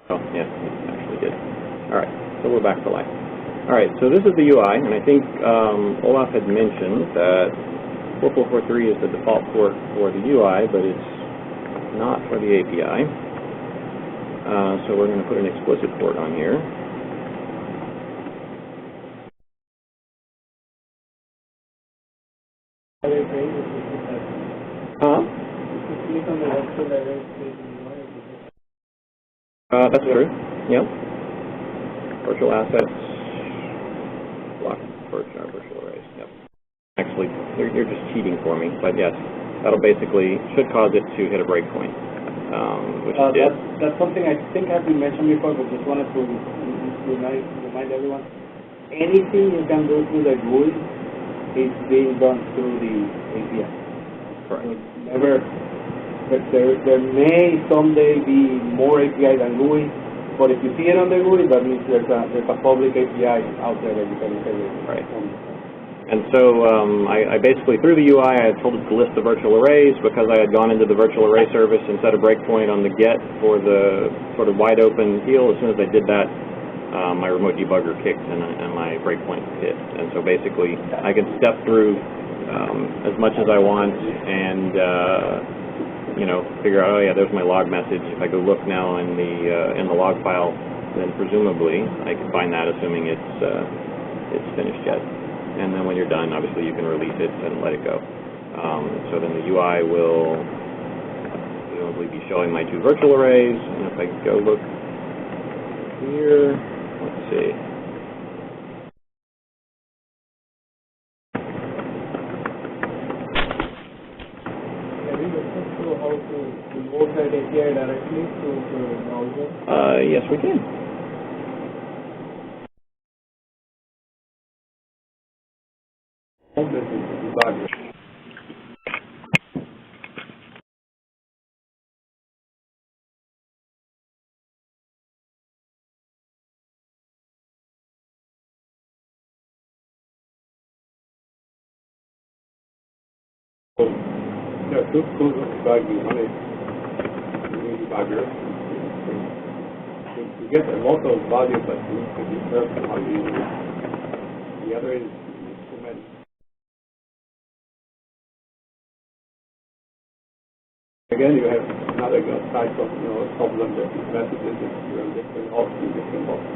Oh, yeah, it actually did. All right, so we're back to life. All right, so this is the UI, and I think Olaf had mentioned that 4443 is the default port for the UI, but it's not for the API. So we're going to put an explicit port on here. Huh? That's true. Yep. Virtual assets, block virtual arrays. Yep. Actually, you're just cheating for me, but yes, that'll basically should cause it to hit a breakpoint, which it did. That's something I think has been mentioned before, but just wanted to remind everyone. Anything you can do through the GUI is being done through the API. Correct. So never. But there may someday be more API than GUI, but if you see it on the GUI, that means there's a public API out there that you can integrate. Right. And so I basically, through the UI, I had told it to list the virtual arrays because I had gone into the virtual array service and set a breakpoint on the get for the sort of wide open deal. As soon as I did that, my remote debugger kicked and my breakpoint hit. And so basically, I can step through as much as I want and you know, figure out, oh yeah, there's my log message. If I go look now in the log file, then presumably I can find that, assuming it's finished yet. And then when you're done, obviously you can release it and let it go. So then the UI will presumably be showing my two virtual arrays. And if I go look here, let's see. How to import that API directly to the browser? Yes, we can. This is the debugger. There are two tools of debugging. One is the debugger. You get a lot of value, but you need to be careful how you use it. The other is instrument. Again, you have another type of problem that is messages that you're on different hosts in different hosts.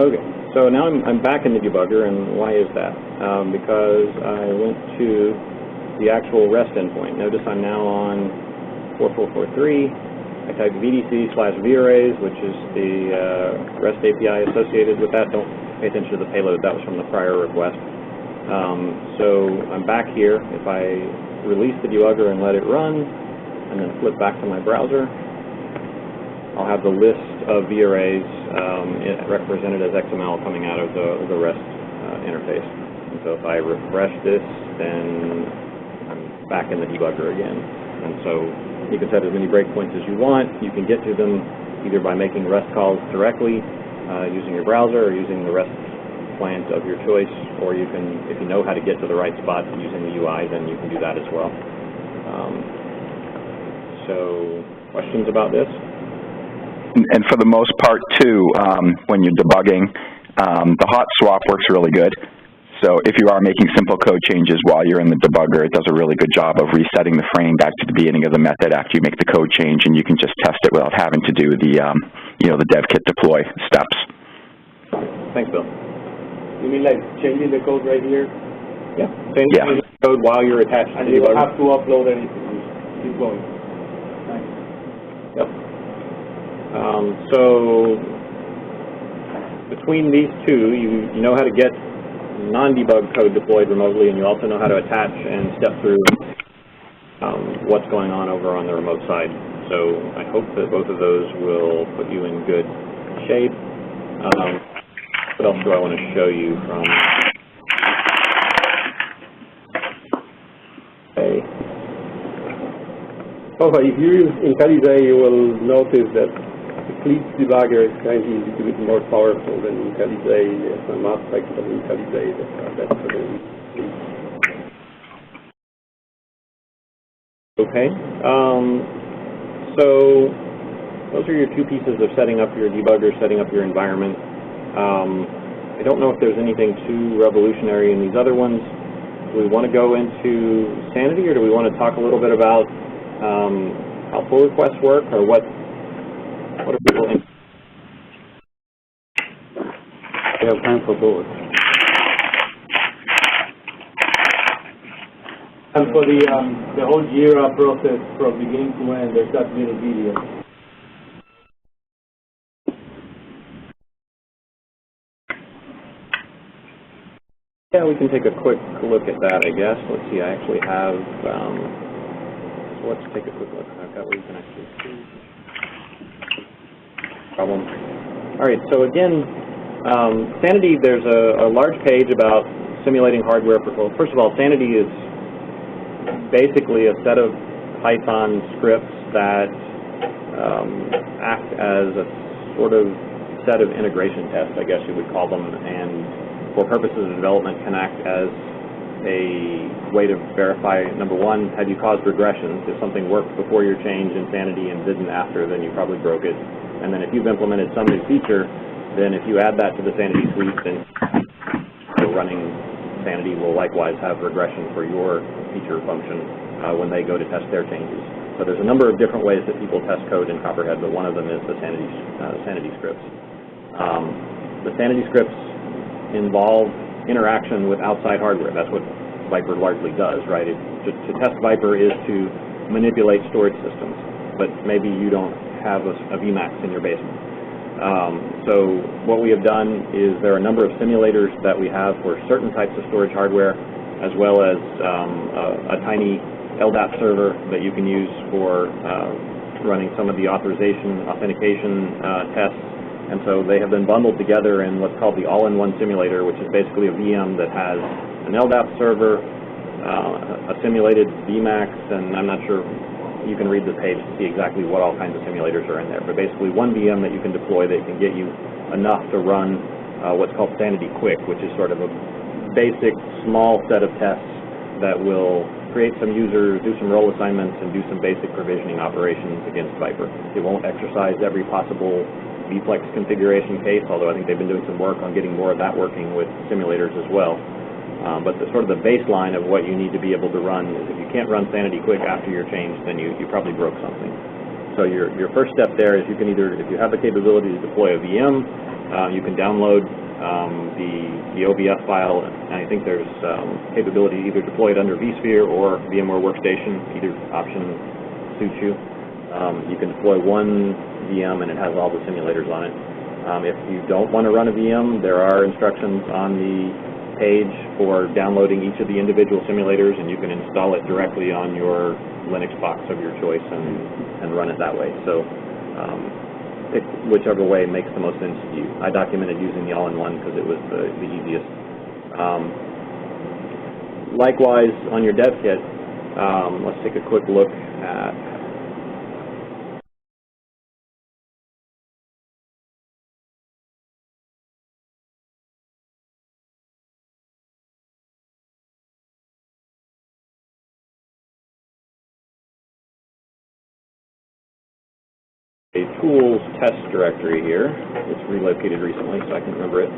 Okay, so now I'm back in the debugger, and why is that? Because I went to the actual REST endpoint. Notice I'm now on 4443. I typed vdc/varrays, which is the REST API associated with that. Don't pay attention to the payload. That was from the prior request. So I'm back here. If I release the debugger and let it run, and then flip back to my browser, I'll have the list of varrays represented as XML coming out of the REST interface. And so if I refresh this, then I'm back in the debugger again. And so you can set as many breakpoints as you want. You can get to them either by making REST calls directly using your browser or using the REST client of your choice, or you can, if you know how to get to the right spot using the UI, then you can do that as well. So questions about this? And for the most part, too, when you're debugging, the hot swap works really good. So if you are making simple code changes while you're in the debugger, it does a really good job of resetting the frame back to the beginning of the method after you make the code change, and you can just test it without having to do the, the dev kit deploy steps. Thanks, Bill. You mean like changing the code right here? Yeah. Changing the code while you're attached to the debugger. And you don't have to upload anything. Just keep going. Nice. Yep. So between these two, you know how to get non-debug code deployed remotely, and you also know how to attach and step through what's going on over on the remote side. So I hope that both of those will put you in good shape. What else do I want to show you from? Okay. Also, if you use IntelliJ, you will notice that Eclipse debugger is kind of a little bit more powerful than IntelliJ. There's some aspects of IntelliJ that are better than Eclipse. Okay. So those are your two pieces of setting up your debugger, setting up your environment. I don't know if there's anything too revolutionary in these other ones. Do we want to go into Sanity, or do we want to talk a little bit about how pull requests work, or what are people in? We have time for both. And for the whole JIRA process from beginning to end, there's that little video. Yeah, we can take a quick look at that, I guess. Let's see, I actually have, so let's take a quick look. I've got where you can actually see. Problem. All right, so again, Sanity, there's a large page about simulating hardware. Well, first of all, Sanity is basically a set of Python scripts that act as a sort of set of integration tests, I guess you would call them, and for purposes of development can act as a way to verify, number one, have you caused regressions? If something worked before your change in Sanity and didn't after, then you probably broke it. And then if you've implemented some new feature, then if you add that to the Sanity suite, then running Sanity will likewise have regression for your feature function when they go to test their changes. So there's a number of different ways that people test code in Copperhead, but one of them is the Sanity scripts. The Sanity scripts involve interaction with outside hardware. That's what Viper largely does, right? To test Viper is to manipulate storage systems, but maybe you don't have a VMAX in your basement. So what we have done is there are a number of simulators that we have for certain types of storage hardware, as well as a tiny LDAP server that you can use for running some of the authentication tests. And so they have been bundled together in what's called the all-in-one simulator, which is basically a VM that has an LDAP server, a simulated VMAX, and I'm not sure, you can read the page to see exactly what all kinds of simulators are in there. But basically one VM that you can deploy that can get you enough to run what's called Sanity Quick, which is sort of a basic small set of tests that will create some users, do some role assignments, and do some basic provisioning operations against Viper. It won't exercise every possible Vplex configuration case, although I think they've been doing some work on getting more of that working with simulators as well. But sort of the baseline of what you need to be able to run is if you can't run Sanity Quick after your change, then you probably broke something. So your first step there is you can either, if you have the capability to deploy a VM, you can download the OBS file, and I think there's capability to either deploy it under vSphere or VMware Workstation, either option suits you. You can deploy one VM and it has all the simulators on it. If you don't want to run a VM, there are instructions on the page for downloading each of the individual simulators, and you can install it directly on your Linux box of your choice and run it that way. So pick whichever way makes the most sense to you. I documented using the all-in-one because it was the easiest. Likewise, on your dev kit, let's take a quick look at a tools test directory here. It's relocated recently, so I can remember it.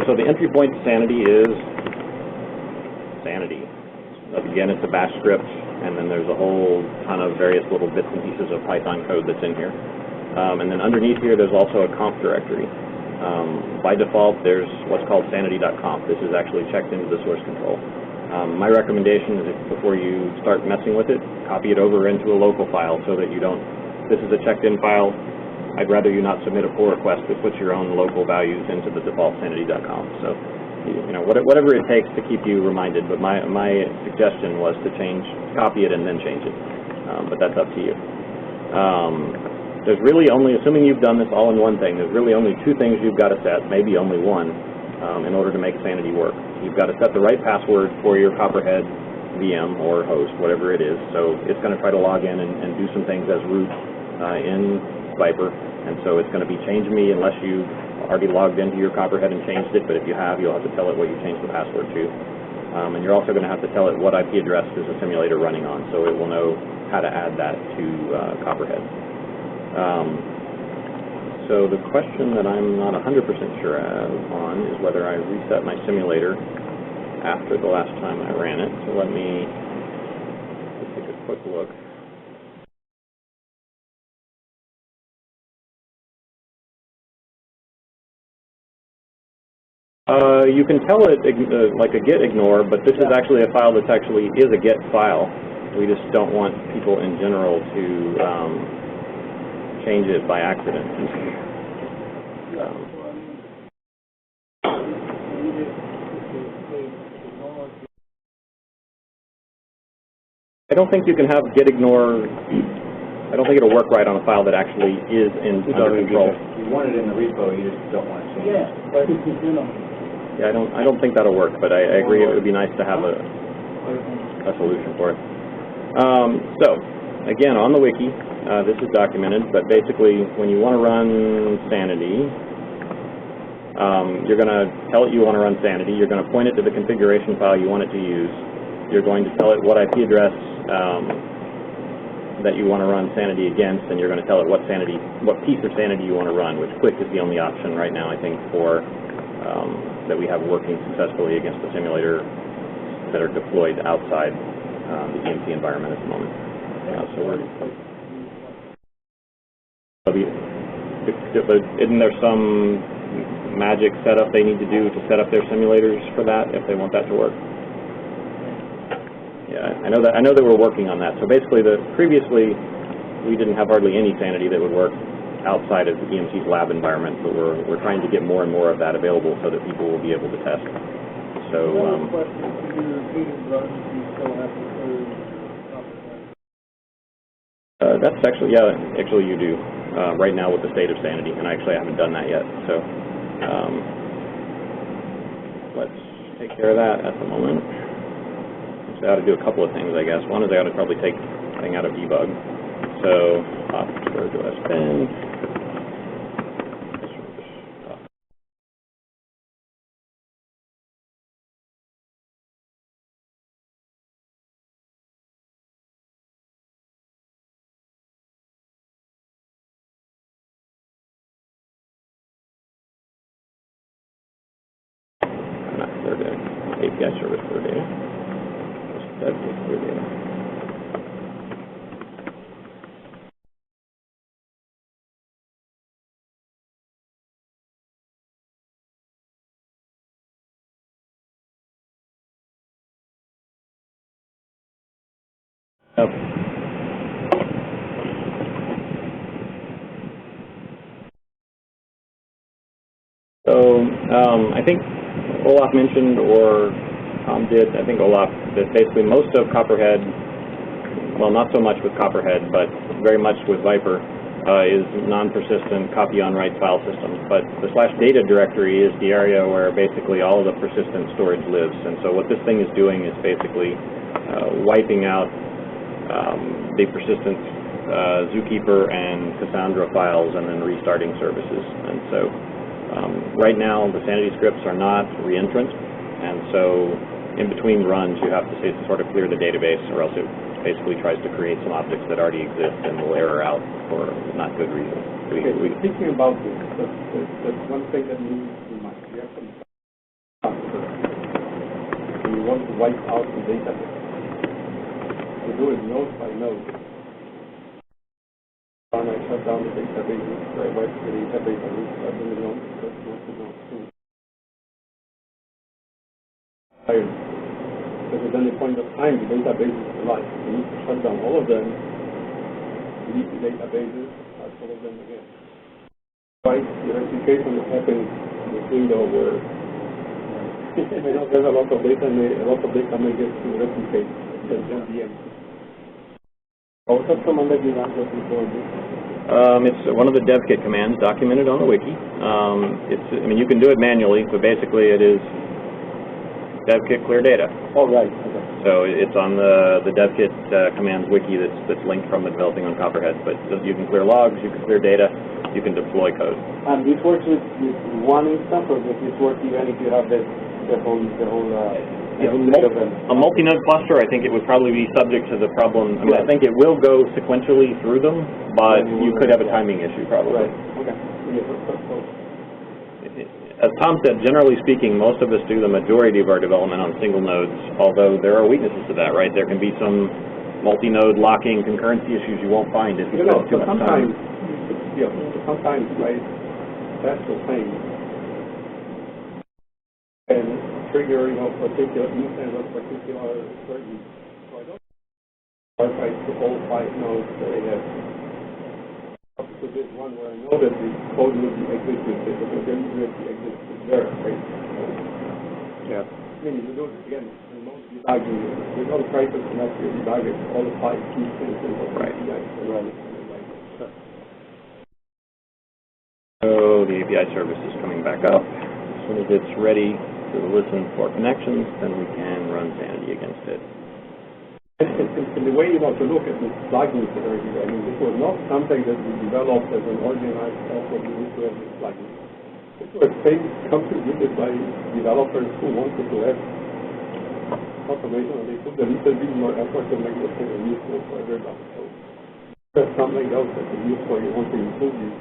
So the entry point to Sanity is Sanity. Again, it's a bash script, and then there's a whole ton of various little bits and pieces of Python code that's in here. And then underneath here, there's also a conf directory. By default, there's what's called sanity.conf. This is actually checked into the source control. My recommendation is if, before you start messing with it, copy it over into a local file so that you don't. This is a checked-in file. I'd rather you not submit a pull request that puts your own local values into the default sanity.conf. So, you know, whatever it takes to keep you reminded. But my suggestion was to copy it and then change it. But that's up to you. There's really only, assuming you've done this all-in-one thing, there's really only two things you've got to set, maybe only one, in order to make Sanity work. You've got to set the right password for your Copperhead VM or host, whatever it is. So it's going to try to log in and do some things as root in Viper, and so it's going to be change me unless you've already logged into your Copperhead and changed it, but if you have, you'll have to tell it what you changed the password to. And you're also going to have to tell it what IP address is the simulator running on, so it will know how to add that to Copperhead. So the question that I'm not 100% sure on is whether I reset my simulator after the last time I ran it. So let me take a quick look. You can tell it like a git ignore, but this is actually a file that's actually is a git file. We just don't want people in general to change it by accident. I don't think you can have git ignore. I don't think it'll work right on a file that actually is under control. You want it in the repo, you just don't want to change it. Yeah, but you know. Yeah, I don't think that'll work, but I agree it would be nice to have a solution for it. So, again, on the wiki, this is documented, but basically when you want to run Sanity, you're going to tell it you want to run Sanity, you're going to point it to the configuration file you want it to use, you're going to tell it what IP address that you want to run Sanity against, and you're going to tell it what piece of Sanity you want to run, which Quick is the only option right now, I think, for that we have working successfully against the simulator that are deployed outside the EMC environment at the moment. But isn't there some magic setup they need to do to set up their simulators for that if they want that to work? Yeah, I know that we're working on that. So basically, previously we didn't have hardly any Sanity that would work outside of the EMC's lab environment, but we're trying to get more and more of that available so that people will be able to test. So that's actually, yeah, actually you do right now with the state of Sanity, and actually I haven't done that yet. So let's take care of that at the moment. So I ought to do a couple of things, I guess. One is I ought to probably take the thing out of debug. So where do I spend? Not clear data. API service clear data. That's clear data. So I think Olaf mentioned, or Tom did, I think Olaf, that basically most of CoprHD, well, not so much with CoprHD, but very much with Viper, is non-persistent copy-on-write file systems. But the /data directory is the area where basically all of the persistent storage lives. And so what this thing is doing is basically wiping out the persistent Zookeeper and Cassandra files and then restarting services. And so right now the Sanity scripts are not reentrant, and so in between runs you have to sort of clear the database, or else it basically tries to create some objects that already exist and will error out for not good reason. Thinking about this, that's one thing that needs to be much. You have some you want to wipe out the database. You do it node by node. And I shut down the database, I wipe the database and restart the node because node to node too. Because at any point of time the database is alive. You need to shut down all of them, delete the databases, start all of them again. Right, the replication that happens in the window where there's a lot of data may get to replicate the VM. What was command that you ran just before this? It's one of the devkit commands documented on the wiki. I mean, you can do it manually, but basically it is devkit clear data. Oh, right. Okay. So it's on the devkit commands wiki that's linked from the developing on CoprHD. But you can clear logs, you can clear data, you can deploy code. And this works with one instance, or does this work even if you have the whole A multi-node cluster, I think it would probably be subject to the problem. I mean, I think it will go sequentially through them, but you could have a timing issue probably. Okay. As Tom said, generally speaking, most of us do the majority of our development on single nodes, although there are weaknesses to that, right? There can be some multi-node locking concurrency issues you won't find if you spend too much time. Sometimes, right, that's the thing. And trigger, particular instance of particular certain. So I don't archive the whole 5 nodes that I have. Up to this one where I know that the code will be executed, but the value will be executed there, right? Yeah. I mean, you do it again, remote debugging, you don't try to connect your debugger to all the 5 key instances of Right. APIs to run it. So the API service is coming back up. As soon as it's ready to listen for connections, then we can run Sanity against it. And the way, to look at the plugins that are here, I mean, this was not something that we developed as an organized effort. We need to have this plugin. This was things contributed by developers who wanted to have automation, and they put a little bit more effort to make this thing useful for everybody. So there's something else that is useful. You want to improve these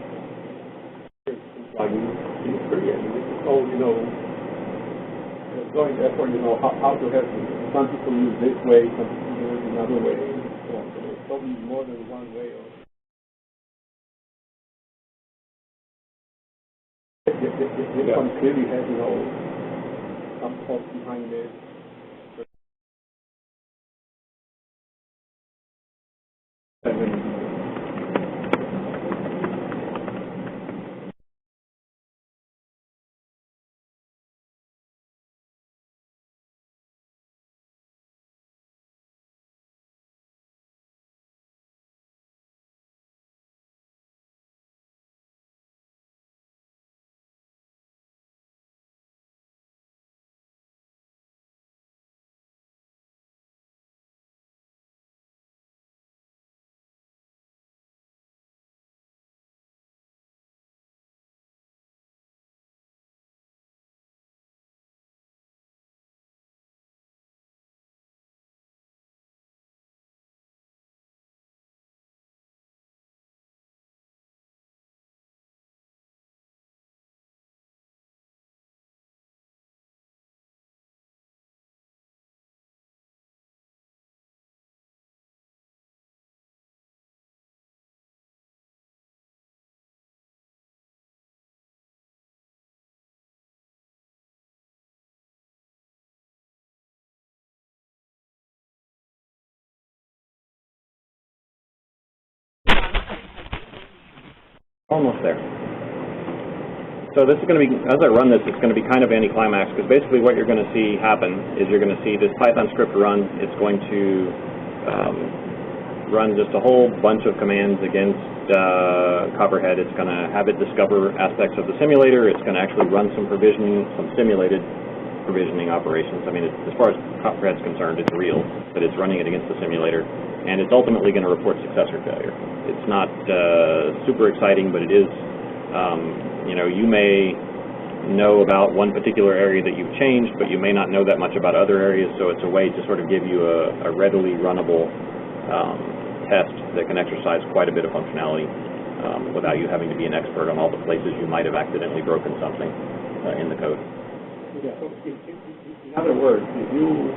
plugins. It's free. I mean, it's all, going effort, how to have some people use this way, some people use another way, and so on. So there's probably more than one way of. This one clearly has, some thought behind it. And then, Almost there. So this is going to be, as I run this, it's going to be kind of anticlimax, because basically what you're going to see happen is you're going to see this Python script run. It's going to run just a whole bunch of commands against CoprHD. It's going to have it discover aspects of the simulator. It's going to actually run some provisioning, some simulated provisioning operations. I mean, as far as CoprHD is concerned, it's real, but it's running it against the simulator. And it's ultimately going to report success or failure. It's not super exciting, but it is, you may know about one particular area that you've changed, but you may not know that much about other areas, so it's a way to sort of give you a readily runnable test that can exercise quite a bit of functionality without you having to be an expert on all the places you might have accidentally broken something in the code. Yeah, so in other words, if you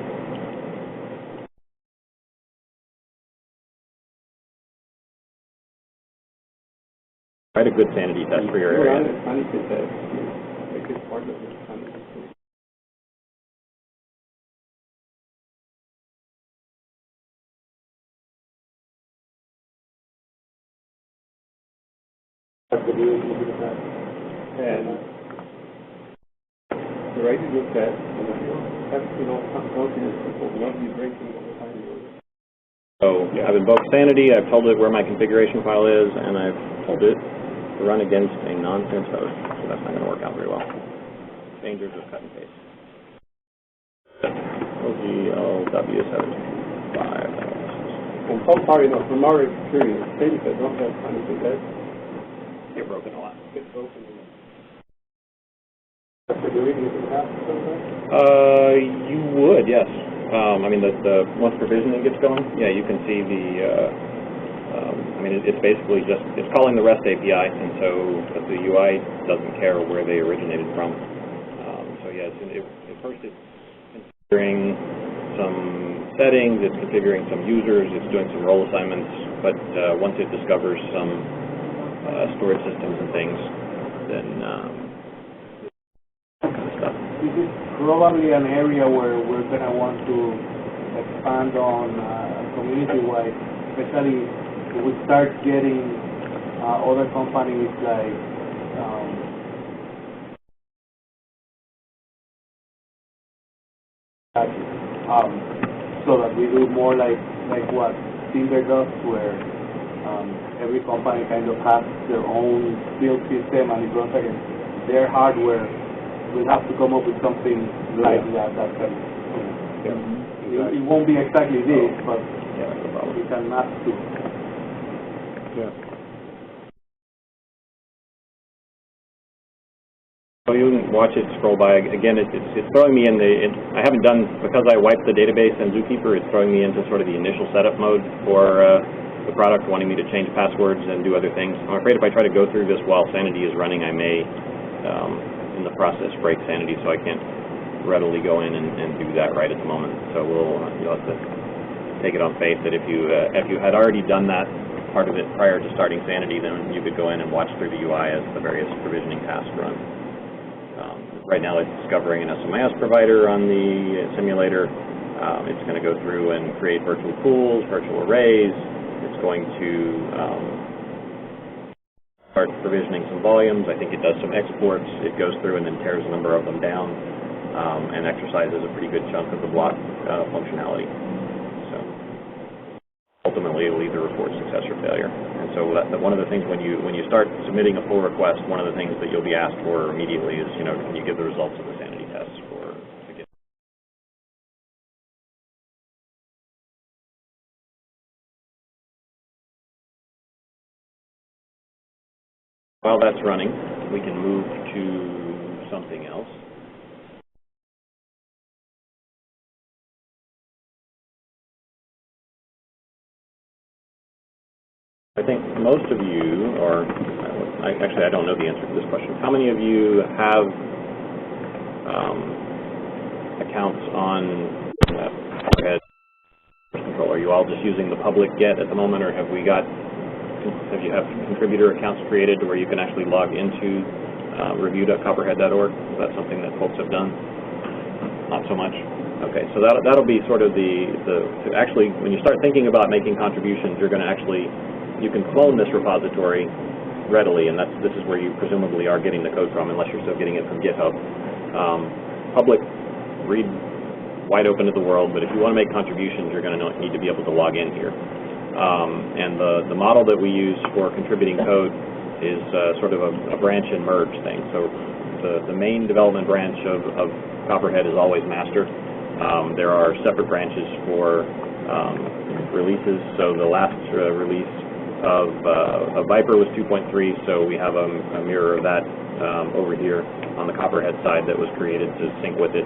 write a good sanity test for your area. Sanity test, make it part of the sanity test. And you write a good test, and you have, some confidence that will not be breaking all the time. So I've invoked sanity, I've told it where my configuration file is, and I've told it to run against a nonsense host. So that's not going to work out very well. Dangers of cut and paste. OGLW725. And so far, from our experience, things that don't have sanity test Get broken a lot. get broken a lot. do it using that sometimes? You would, yes. I mean, once provisioning gets going, yeah, you can see the, I mean, it's basically just, it's calling the REST API, and so the UI doesn't care where they originated from. So yeah, first it's configuring some settings, it's configuring some users, it's doing some role assignments, but once it discovers some storage systems and things, then that kind of stuff. This is probably an area where we're going to want to expand on community-wide, especially if we start getting other companies like so that we do more like what Timber does, where every company kind of has their own build system and it runs against their hardware. We'll have to come up with something like that. It won't be exactly this, but we can map to. Yeah. So you can watch it scroll by. Again, it's throwing me in I haven't done, because I wiped the database and Zookeeper, it's throwing me into sort of the initial setup mode for the product, wanting me to change passwords and do other things. I'm afraid if I try to go through this while Sanity is running, I may, in the process, break Sanity, so I can't readily go in and do that right at the moment. So you'll have to take it on faith that if you had already done that part of it prior to starting Sanity, then you could go in and watch through the UI as the various provisioning tasks run. Right now it's discovering an SMIS provider on the simulator. It's going to go through and create virtual pools, virtual arrays. It's going to start provisioning some volumes. I think it does some exports. It goes through and then tears a number of them down and exercises a pretty good chunk of the block functionality. So ultimately it'll either report success or failure. And so one of the things when you start submitting a pull request, one of the things that you'll be asked for immediately is, can you give the results of the sanity tests to get. While that's running, we can move to something else. I think most of you, or actually I don't know the answer to this question. How many of you have accounts on CoprHD control? Are you all just using the public get at the moment, or have you have contributor accounts created to where you can actually log into review.coprhed.org? Is that something that folks have done? Not so much. Okay, so that'll be sort of actually, when you start thinking about making contributions, you're going to actually, you can clone this repository readily, and this is where you presumably are getting the code from, unless you're still getting it from GitHub. Public, read wide open to the world, but if you want to make contributions, you're going to need to be able to log in here. And the model that we use for contributing code is sort of a branch and merge thing. So the main development branch of CoprHD is always master. There are separate branches for releases. So the last release of Viper was 2.3, so we have a mirror of that over here on the CoprHD side that was created to sync with it.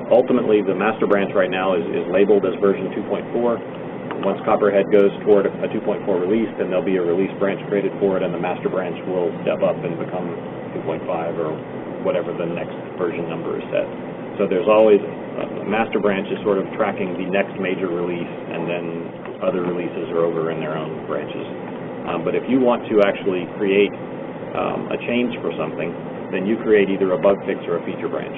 Ultimately, the master branch right now is labeled as version 2.4. Once CoprHD goes toward a 2.4 release, then there'll be a release branch created for it, and the master branch will step up and become 2.5 or whatever the next version number is set. So there's always a master branch is sort of tracking the next major release, and then other releases are over in their own branches. But if you want to actually create a change for something, then you create either a bug fix or a feature branch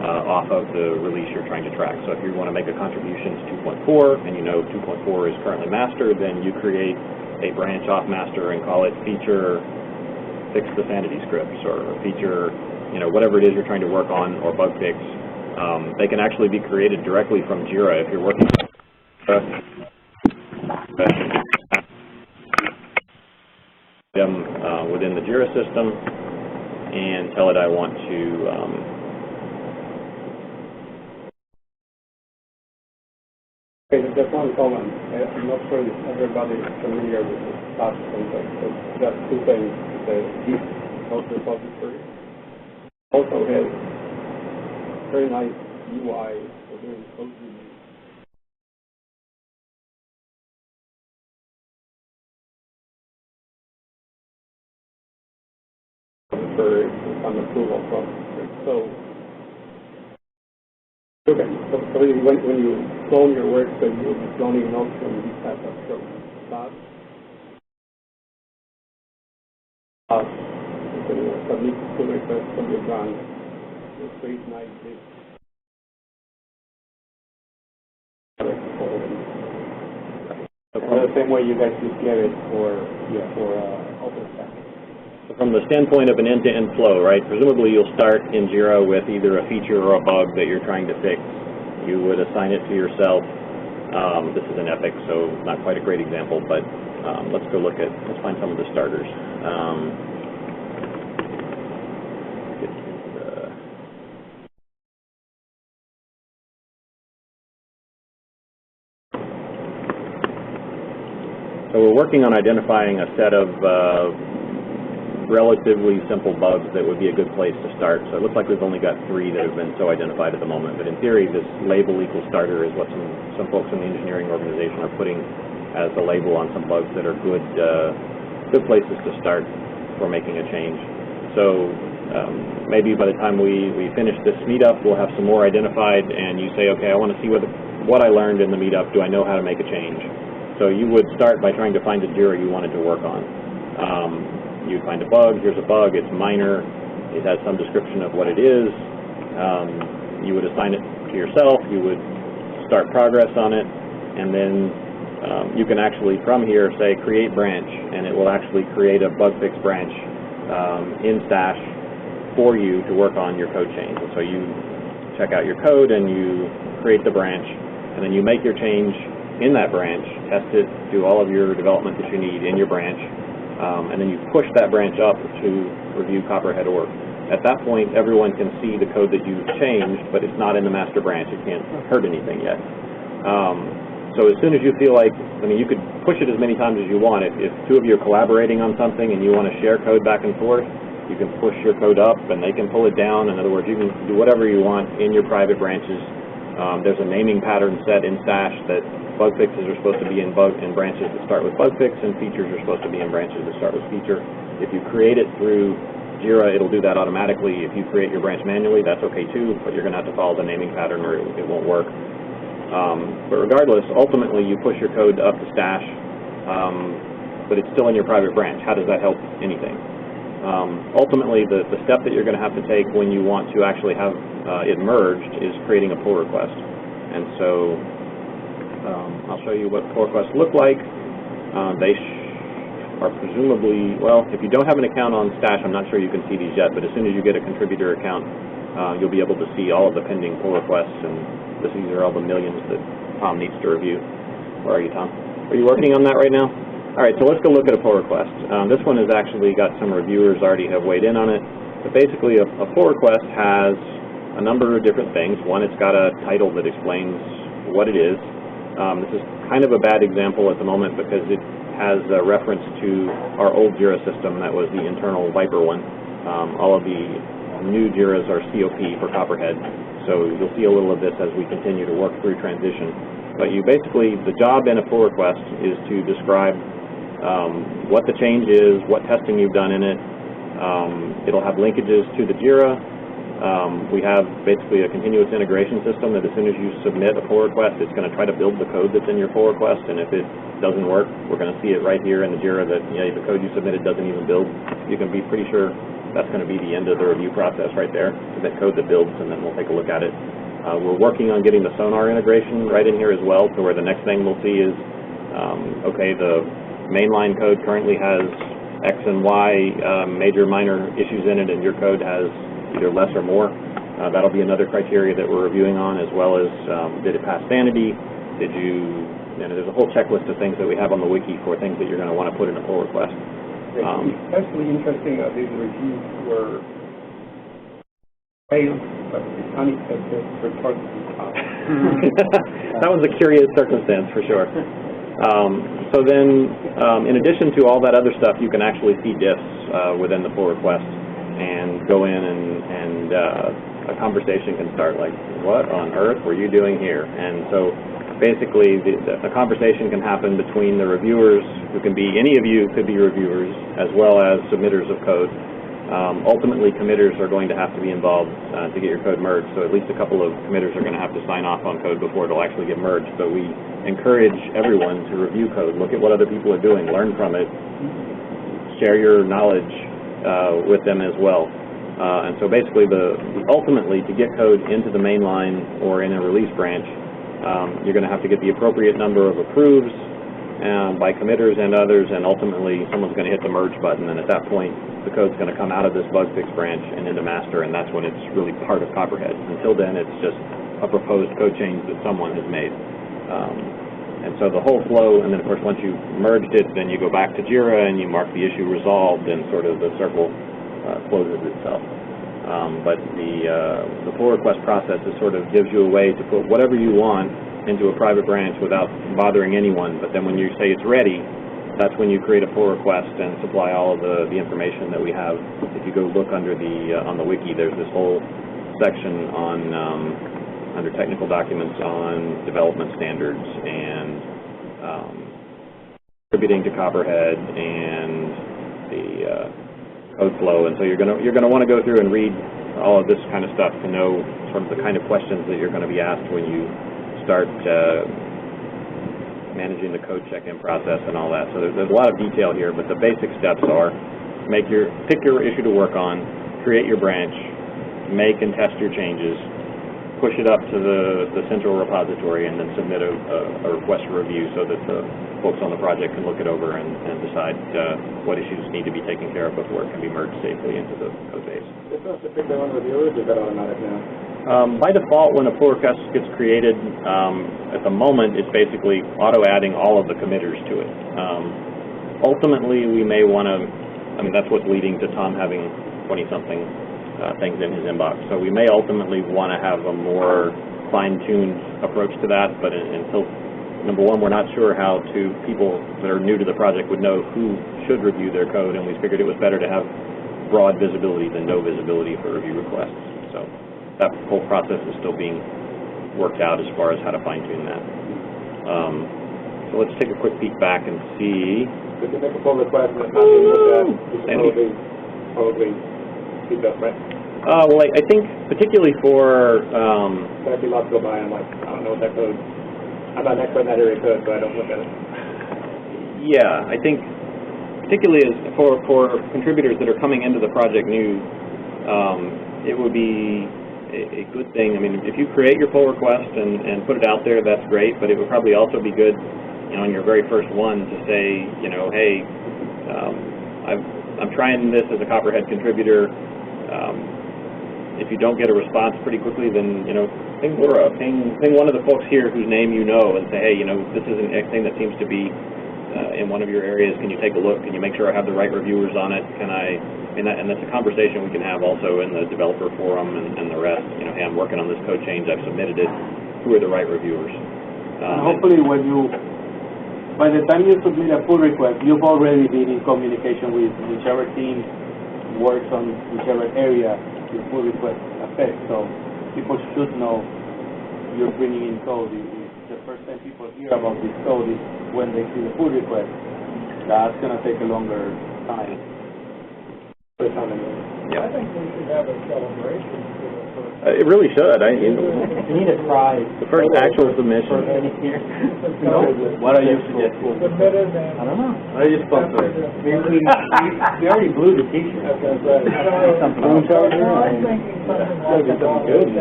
off of the release you're trying to track. So if you want to make a contribution to 2.4 and you know 2.4 is currently master, then you create a branch off master and call it feature fix the sanity scripts, or feature, whatever it is you're trying to work on, or bug fix. They can actually be created directly from Jira if you're working within the Jira system and tell it I want to Okay, just one comment. I'm not sure if everybody is familiar with the task context, but just two things. The Git repository also has very nice UI for doing code review. For some approval from so okay. So when you clone your work, so you'll be cloning notes from these type of stuff. You can submit pull requests from your branch. It creates nice big the same way you guys just get it for OpenStack. So from the standpoint of an end-to-end flow, right, presumably you'll start in Jira with either a feature or a bug that you're trying to fix. You would assign it to yourself. This is an Epic, so not quite a great example, but let's find some of the starters. So we're working on identifying a set of relatively simple bugs that would be a good place to start. So it looks like we've only got 3 that have been so identified at the moment, but in theory this label equals starter is what some folks in the engineering organization are putting as the label on some bugs that are good places to start for making a change. So maybe by the time we finish this meetup we'll have some more identified and you say, okay, I want to see what I learned in the meetup. Do I know how to make a change? So you would start by trying to find a Jira you wanted to work on. You find a bug, here's a bug, it's minor, it has some description of what it is. You would assign it to yourself, you would start progress on it, and then you can actually from here say create branch, and it will actually create a bug fix branch in Stash for you to work on your code change. And so you check out your code and you create the branch, and then you make your change in that branch, test it, do all of your development that you need in your branch, and then you push that branch up to review CoprHD.org. At that point, everyone can see the code that you've changed, but it's not in the master branch. It can't hurt anything yet. So as soon as you feel like, I mean, you could push it as many times as you want. If 2 of you are collaborating on something and you want to share code back and forth, you can push your code up and they can pull it down. In other words, you can do whatever you want in your private branches. There's a naming pattern set in Stash that bug fixes are supposed to be in branches that start with bug fix, and features are supposed to be in branches that start with feature. If you create it through Jira, it'll do that automatically. If you create your branch manually, that's okay too, but you're going to have to follow the naming pattern or it won't work. But regardless, ultimately you push your code up to Stash, but it's still in your private branch. How does that help anything? Ultimately, the step that you're going to have to take when you want to actually have it merged is creating a pull request. And so I'll show you what pull requests look like. They are presumably, well, if you don't have an account on Stash, I'm not sure you can see these yet, but as soon as you get a contributor account, you'll be able to see all of the pending pull requests, and these are all the millions that Tom needs to review. Where are you, Tom? Are you working on that right now? All right, so let's go look at a pull request. This one has actually got some reviewers already have weighed in on it, but basically a pull request has a number of different things. One, it's got a title that explains what it is. This is kind of a bad example at the moment because it has a reference to our old Jira system that was the internal Viper one. All of the new Jiras are COP for Copperhead, so you'll see a little of this as we continue to work through transition. But you basically, the job in a pull request is to describe what the change is, what testing you've done in it. It'll have linkages to the Jira. We have basically a continuous integration system that as soon as you submit a pull request, it's going to try to build the code that's in your pull request, and if it doesn't work, we're going to see it right here in the Jira that the code you submitted doesn't even build. You can be pretty sure that's going to be the end of the review process right there, submit code that builds, and then we'll take a look at it. We're working on getting the Sonar integration right in here as well, to where the next thing we'll see is, okay, the mainline code currently has X and Y major minor issues in it, and your code has either less or more. That'll be another criteria that we're reviewing on, as well as did it pass sanity? Did you, there's a whole checklist of things that we have on the wiki for things that you're going to want to put in a pull request. Especially interesting that these reviews were failed, but the unaccepted report. That was a curious circumstance for sure. So then, in addition to all that other stuff, you can actually see diffs within the pull request. and go in and a conversation can start like, what on earth were you doing here? And so basically the conversation can happen between the reviewers, who can be, any of you could be reviewers, as well as submitters of code. Ultimately, committers are going to have to be involved to get your code merged, so at least a couple of committers are going to have to sign off on code before it'll actually get merged. So we encourage everyone to review code, look at what other people are doing, learn from it, share your knowledge with them as well. And so basically, ultimately, to get code into the main line or in a release branch, you're going to have to get the appropriate number of approves by committers and others, and ultimately someone's going to hit the merge button, and at that point the code's going to come out of this bug fix branch and into master, and that's when it's really part of CoprHD. Until then, it's just a proposed code change that someone has made. And so the whole flow, and then of course once you've merged it, then you go back to JIRA and you mark the issue resolved, and sort of the circle closes itself. But the pull request process is sort of gives you a way to put whatever you want into a private branch without bothering anyone. But then when you say it's ready, that's when you create a pull request and supply all of the information that we have. If you go look under on the wiki, there's this whole section on under technical documents on development standards and contributing to CoprHD and the code flow. And so you're gonna want to go through and read all of this kind of stuff to know sort of the kind of questions that you're going to be asked when you start managing the code check-in process and all that. So there's a lot of detail here, but the basic steps are pick your issue to work on, create your branch, make and test your changes, push it up to the central repository, and then submit a request for review so that the folks on the project can look it over and decide what issues need to be taken care of before it can be merged safely into the code base. Is this supposed to pick their own reviewers, or is that automatic now? By default, when a pull request gets created, at the moment it's basically auto-adding all of the committers to it. Ultimately, we may want to, that's what's leading to Tom having 20-something things in his inbox. So we may ultimately want to have a more fine-tuned approach to that, but until, number one, we're not sure how people that are new to the project would know who should review their code, and we figured it was better to have broad visibility than no visibility for review requests. So that whole process is still being worked out as far as how to fine-tune that. So let's take a quick peek back and see. If you make a pull request and it's not being looked at, it's probably speed up, right? Well, I think particularly for... But I see lots go by and I'm like, I don't know what that code... I'm not an expert in that area code, so I don't look at it. Yeah, I think particularly for contributors that are coming into the project new, it would be a good thing. If you create your pull request and put it out there, that's great, but it would probably also be good, on your very first one to say, hey, I'm trying this as a CoprHD contributor. If you don't get a response pretty quickly, then, ping Laura, ping one of the folks here whose name you know and say, hey, this is a thing that seems to be in one of your areas. Can you take a look? Can you make sure I have the right reviewers on it? And that's a conversation we can have also in the developer forum and the rest. Hey, I'm working on this code change. I've submitted it. Who are the right reviewers? Hopefully by the time you submit a pull request, you've already been in communication with whichever team works on whichever area your pull request affects. So people should know you're bringing in code. The first time people hear about this code is when they see the pull request. That's going to take a longer time. Yeah. I think we should have a celebration for the first. It really should. You need a prize. The first actual submission. What are you suggesting? Submitted and. I don't know. What are you sponsoring? We already blew the t-shirt. Okay, right. Something I'm else. thinking something like Something good.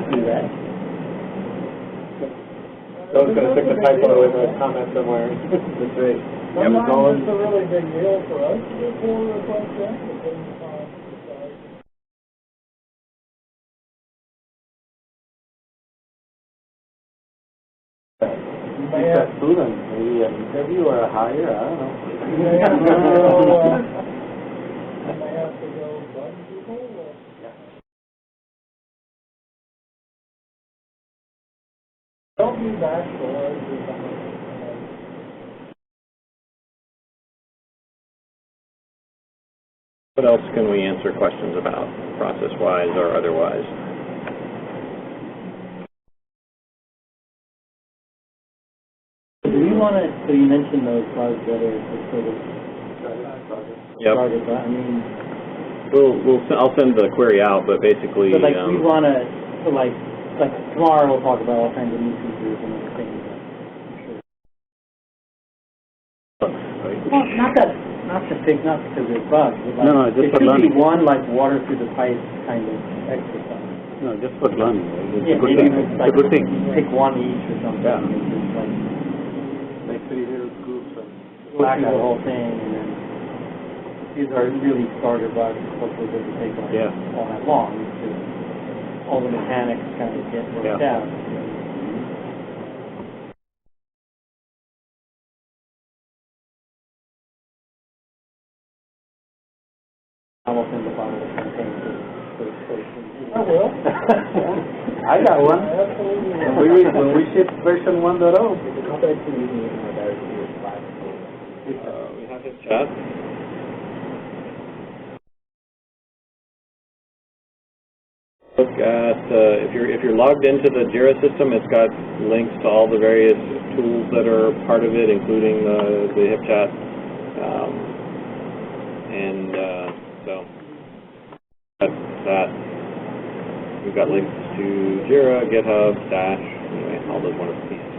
Do that. Someone's going to stick the typo in a comment somewhere. That's right. Sometimes it's a really big deal for us to get pull requests in, but then decide. You may It's a have, student, maybe an interview or a hire, I don't know. you may have to go, you may have to go bug people or. Don't use actual words or something. What else can we answer questions about, process-wise or otherwise? Do we want to, so you mentioned those bugs that are sort of Yep. started, but I mean, I'll send the query out, but basically, but like we want to, so like tomorrow we'll talk about all kinds of new features and other things. Well, not because there's bugs, but like, No, just it for should learning. be one like water through the pipe kind of exercise. No, just for learning. It's Yeah, a good maybe thing. it's It's like a good thing. pick one each or something. Yeah. And just like Like 3 little groups of go through the whole thing, and then these are really starter bugs. Hopefully, it doesn't take like Yeah. all that long. It's just all the mechanics kind of get worked Yeah. out. Almost in the bottom of the campaign for I will. I got one. Absolutely. When we ship version 1.0. we have his chat. Look at if you're logged into the Jira system, it's got links to all the various tools that are part of it, including the HipChat, so that's that. We've got links to Jira, GitHub, Dash, anyway, all those wonderful pieces.